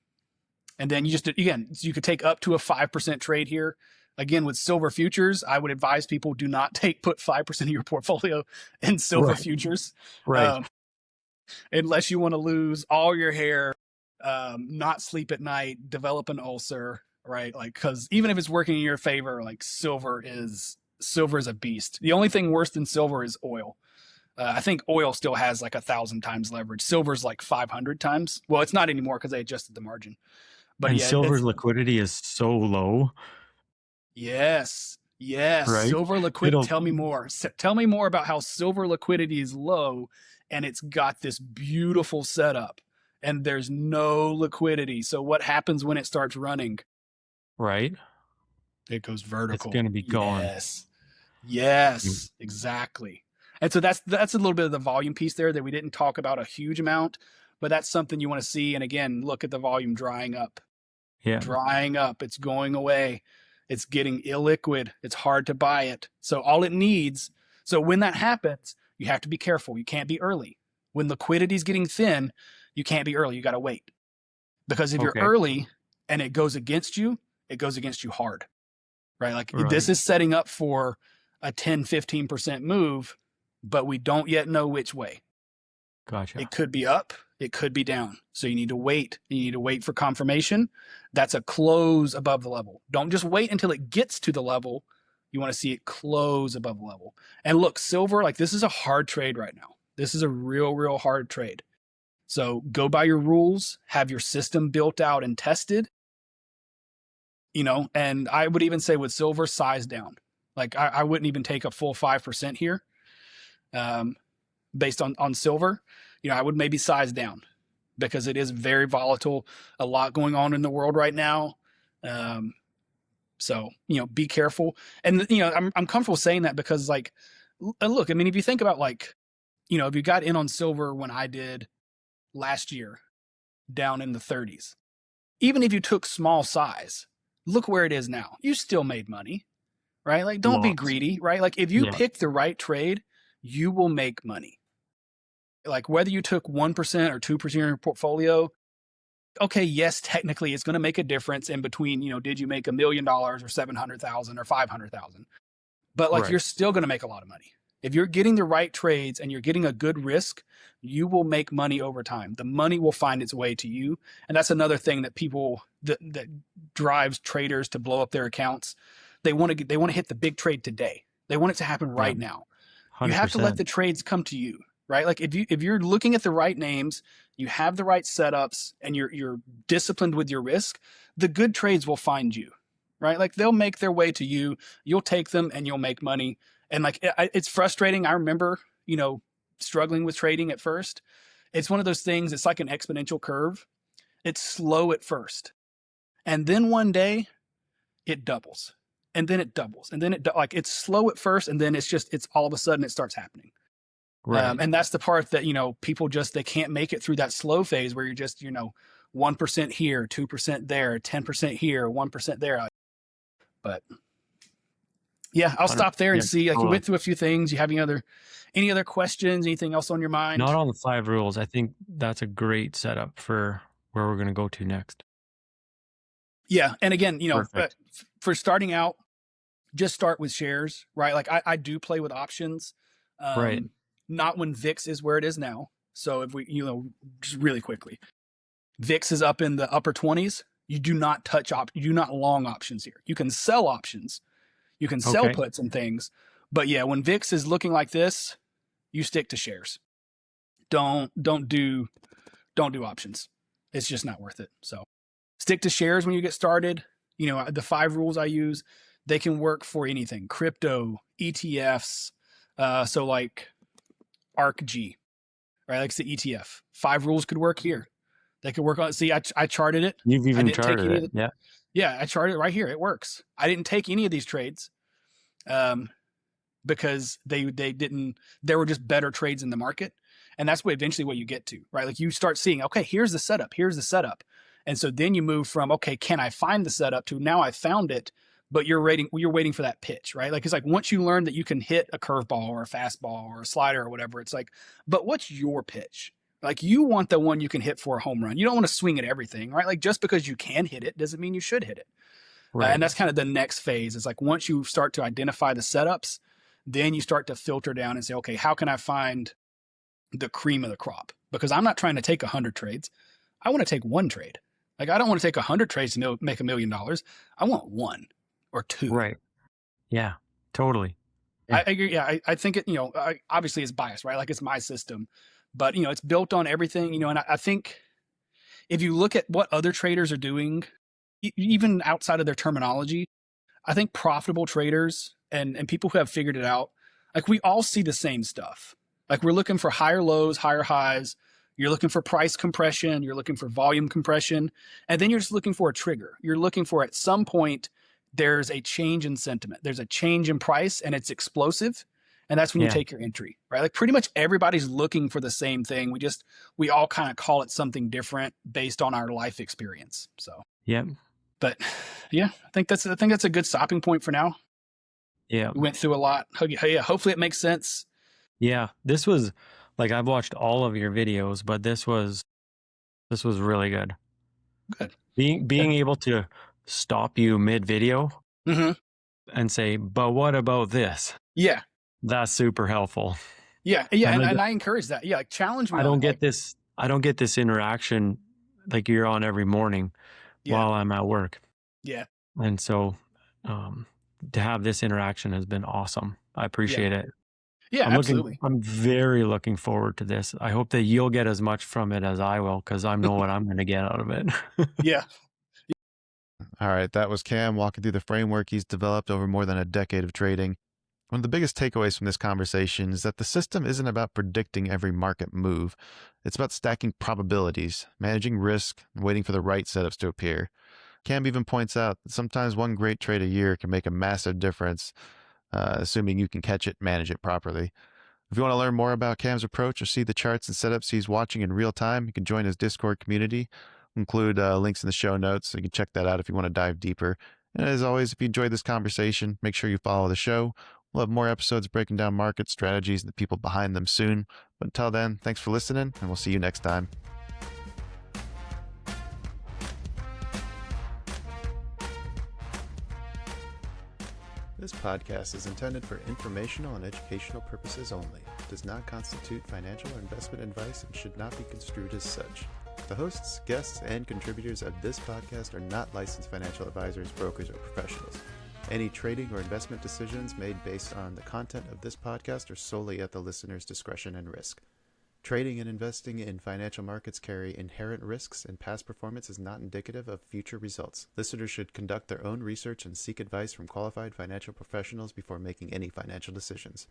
then you just, again, you could take up to a 5% trade here. Again, with silver futures, I would advise people do not put 5% of your portfolio in silver futures. Unless you want to lose all your hair, not sleep at night, develop an ulcer, right? Like, because even if it's working in your favor, like silver is a beast. The only thing worse than silver is oil. I think oil still has like 1,000 times leverage. Silver's like 500 times. Well, it's not anymore because they adjusted the margin. But and yeah, silver's liquidity is so low. Yes. Right? Silver liquidity. Tell me more. Tell me more about how silver liquidity is low, and it's got this beautiful setup, and there's no liquidity. So what happens when it starts running? Right. It goes vertical. It's going to be gone. Yes, exactly. And so that's a little bit of the volume piece there that we didn't talk about a huge amount, but that's something you want to see. And again, look at the volume drying up. Yeah. Drying up. It's going away. It's getting illiquid. It's hard to buy it. So all it needs, so when that happens, you have to be careful. You can't be early. When liquidity is getting thin, you can't be early. You got to wait. Because if you're early and it goes against you, it goes against you hard. Right? Like this is setting up for a 10, 15% move, but we don't yet know which way. Gotcha. It could be up. It could be down. So you need to wait. You need to wait for confirmation. That's a close above the level. Don't just wait until it gets to the level. You want to see it close above the level. And look, silver, like this is a hard trade right now. This is a real hard trade. So go by your rules, have your system built out and tested, and I would even say with silver, size down. Like I wouldn't even take a full 5% here. Based on silver, I would maybe size down because it is very volatile, a lot going on in the world right now. So, be careful. And, I'm comfortable saying that because like, look, I mean, if you think about like, if you got in on silver when I did last year down in the 30s, even if you took small size, look where it is now. You still made money, right? Like, don't be greedy, right? Like if you pick the right trade, you will make money. Like whether you took 1% or 2% of your portfolio, okay, yes, technically it's going to make a difference in between, did you make $1 million or 700,000 or 500,000? But like you're still going to make a lot of money. If you're getting the right trades and you're getting a good risk, you will make money over time. The money will find its way to you. And that's another thing that people that drives traders to blow up their accounts. They want to hit the big trade today. They want it to happen right now. 100%. You have to let the trades come to you, right? Like if you're looking at the right names, you have the right setups, and you're disciplined with your risk, the good trades will find you, right? Like they'll make their way to you. You'll take them and you'll make money. And like it's frustrating. I remember, struggling with trading at first. It's one of those things. It's like an exponential curve. It's slow at first, and then one day it doubles. And then it doubles, and then like it's slow at first, and then it's all of a sudden it starts happening. Right. And that's the part that, people they can't make it through that slow phase where you're just, 1% here, 2% there, 10% here, 1% there. But yeah, I'll stop there and see. Like, you went through a few things. You have any other questions? Anything else on your mind? Not on the 5 rules. I think that's a great setup for where we're going to go to next. Yeah. And again, for starting out, just start with shares, right? Like I do play with options, not when VIX is where it is now. So if we, just really quickly, VIX is up in the upper 20s. You do not touch you do not long options here. You can sell options. You can sell puts and things. But yeah, when VIX is looking like this, you stick to shares. Don't do options. It's just not worth it. So stick to shares when you get started. You know, the 5 rules I use, they can work for anything. Crypto, ETFs, so like ARCG, right? Like it's the ETF. 5 rules could work here. They could work on. See, I charted it. You've even I didn't charted take any it. of the, Yeah. Yeah, I charted it right here. It works. I didn't take any of these trades because they didn't. There were just better trades in the market, and that's what eventually what you get to, right? Like you start seeing, okay, here's the setup. Here's the setup, and so then you move from okay, can I find the setup to now I found it, but you're waiting for that pitch, right? Like it's like once you learn that you can hit a curveball or a fastball or a slider or whatever, it's like, but what's your pitch? Like you want the one you can hit for a home run. You don't want to swing at everything, right? Like just because you can hit it doesn't mean you should hit it. Right. And that's kind of the next phase. It's like once you start to identify the setups, then you start to filter down and say, okay, how can I find the cream of the crop? Because I'm not trying to take 100 trades. I want to take 1 trade. Like I don't want to take 100 trades to make $1 million. I want 1 or 2. Right. Yeah, totally. Yeah. I agree. Yeah, I think it, obviously it's biased, right? Like it's my system, but it's built on everything, and I think if you look at what other traders are doing, even outside of their terminology, I think profitable traders and people who have figured it out, like we all see the same stuff. Like we're looking for higher lows, higher highs. You're looking for price compression. You're looking for volume compression. And then you're just looking for a trigger. You're looking for at some point, there's a change in sentiment. There's a change in price and it's explosive. And that's when you take your entry, right? Like pretty much everybody's looking for the same thing. We all kind of call it something different based on our life experience. So, yeah. But yeah, I think that's a good stopping point for now. Yeah. We went through a lot. Yeah, hopefully it makes sense. Yeah. This was like, I've watched all of your videos, but this was really good. Good. Being able to stop you mid video and say, but what about this? Yeah. That's super helpful. Yeah. Yeah. And I encourage that. Yeah. Like challenge me. I don't get this interaction like you're on every morning while I'm at work. Yeah. And so, to have this interaction has been awesome. I appreciate it. Yeah, absolutely. I'm very looking forward to this. I hope that you'll get as much from it as I will, because I know what I'm going to get out of it. Yeah. All right, that was Cam walking through the framework he's developed over more than a decade of trading. One of the biggest takeaways from this conversation is that the system isn't about predicting every market move. It's about stacking probabilities, managing risk, and waiting for the right setups to appear. Cam even points out that sometimes one great trade a year can make a massive difference, assuming you can catch it, manage it properly. If you want to learn more about Cam's approach or see the charts and setups he's watching in real time, you can join his Discord community. We'll include links in the show notes, so you can check that out if you want to dive deeper. And as always, if you enjoyed this conversation, make sure you follow the show. We'll have more episodes breaking down market strategies and the people behind them soon. But until then, thanks for listening, and we'll see you next time. This podcast is intended for informational and educational purposes only. It does not constitute financial or investment advice and should not be construed as such. The hosts, guests, and contributors of this podcast are not licensed financial advisors, brokers, or professionals. Any trading or investment decisions made based on the content of this podcast are solely at the listener's discretion and risk. Trading and investing in financial markets carry inherent risks, and past performance is not indicative of future results. Listeners should conduct their own research and seek advice from qualified financial professionals before making any financial decisions.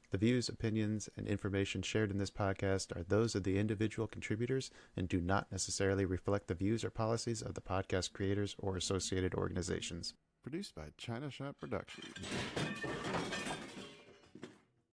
The views, opinions, and information shared in this podcast are those of the individual contributors and do not necessarily reflect the views or policies of the podcast creators or associated organizations. Produced by China Shop Productions.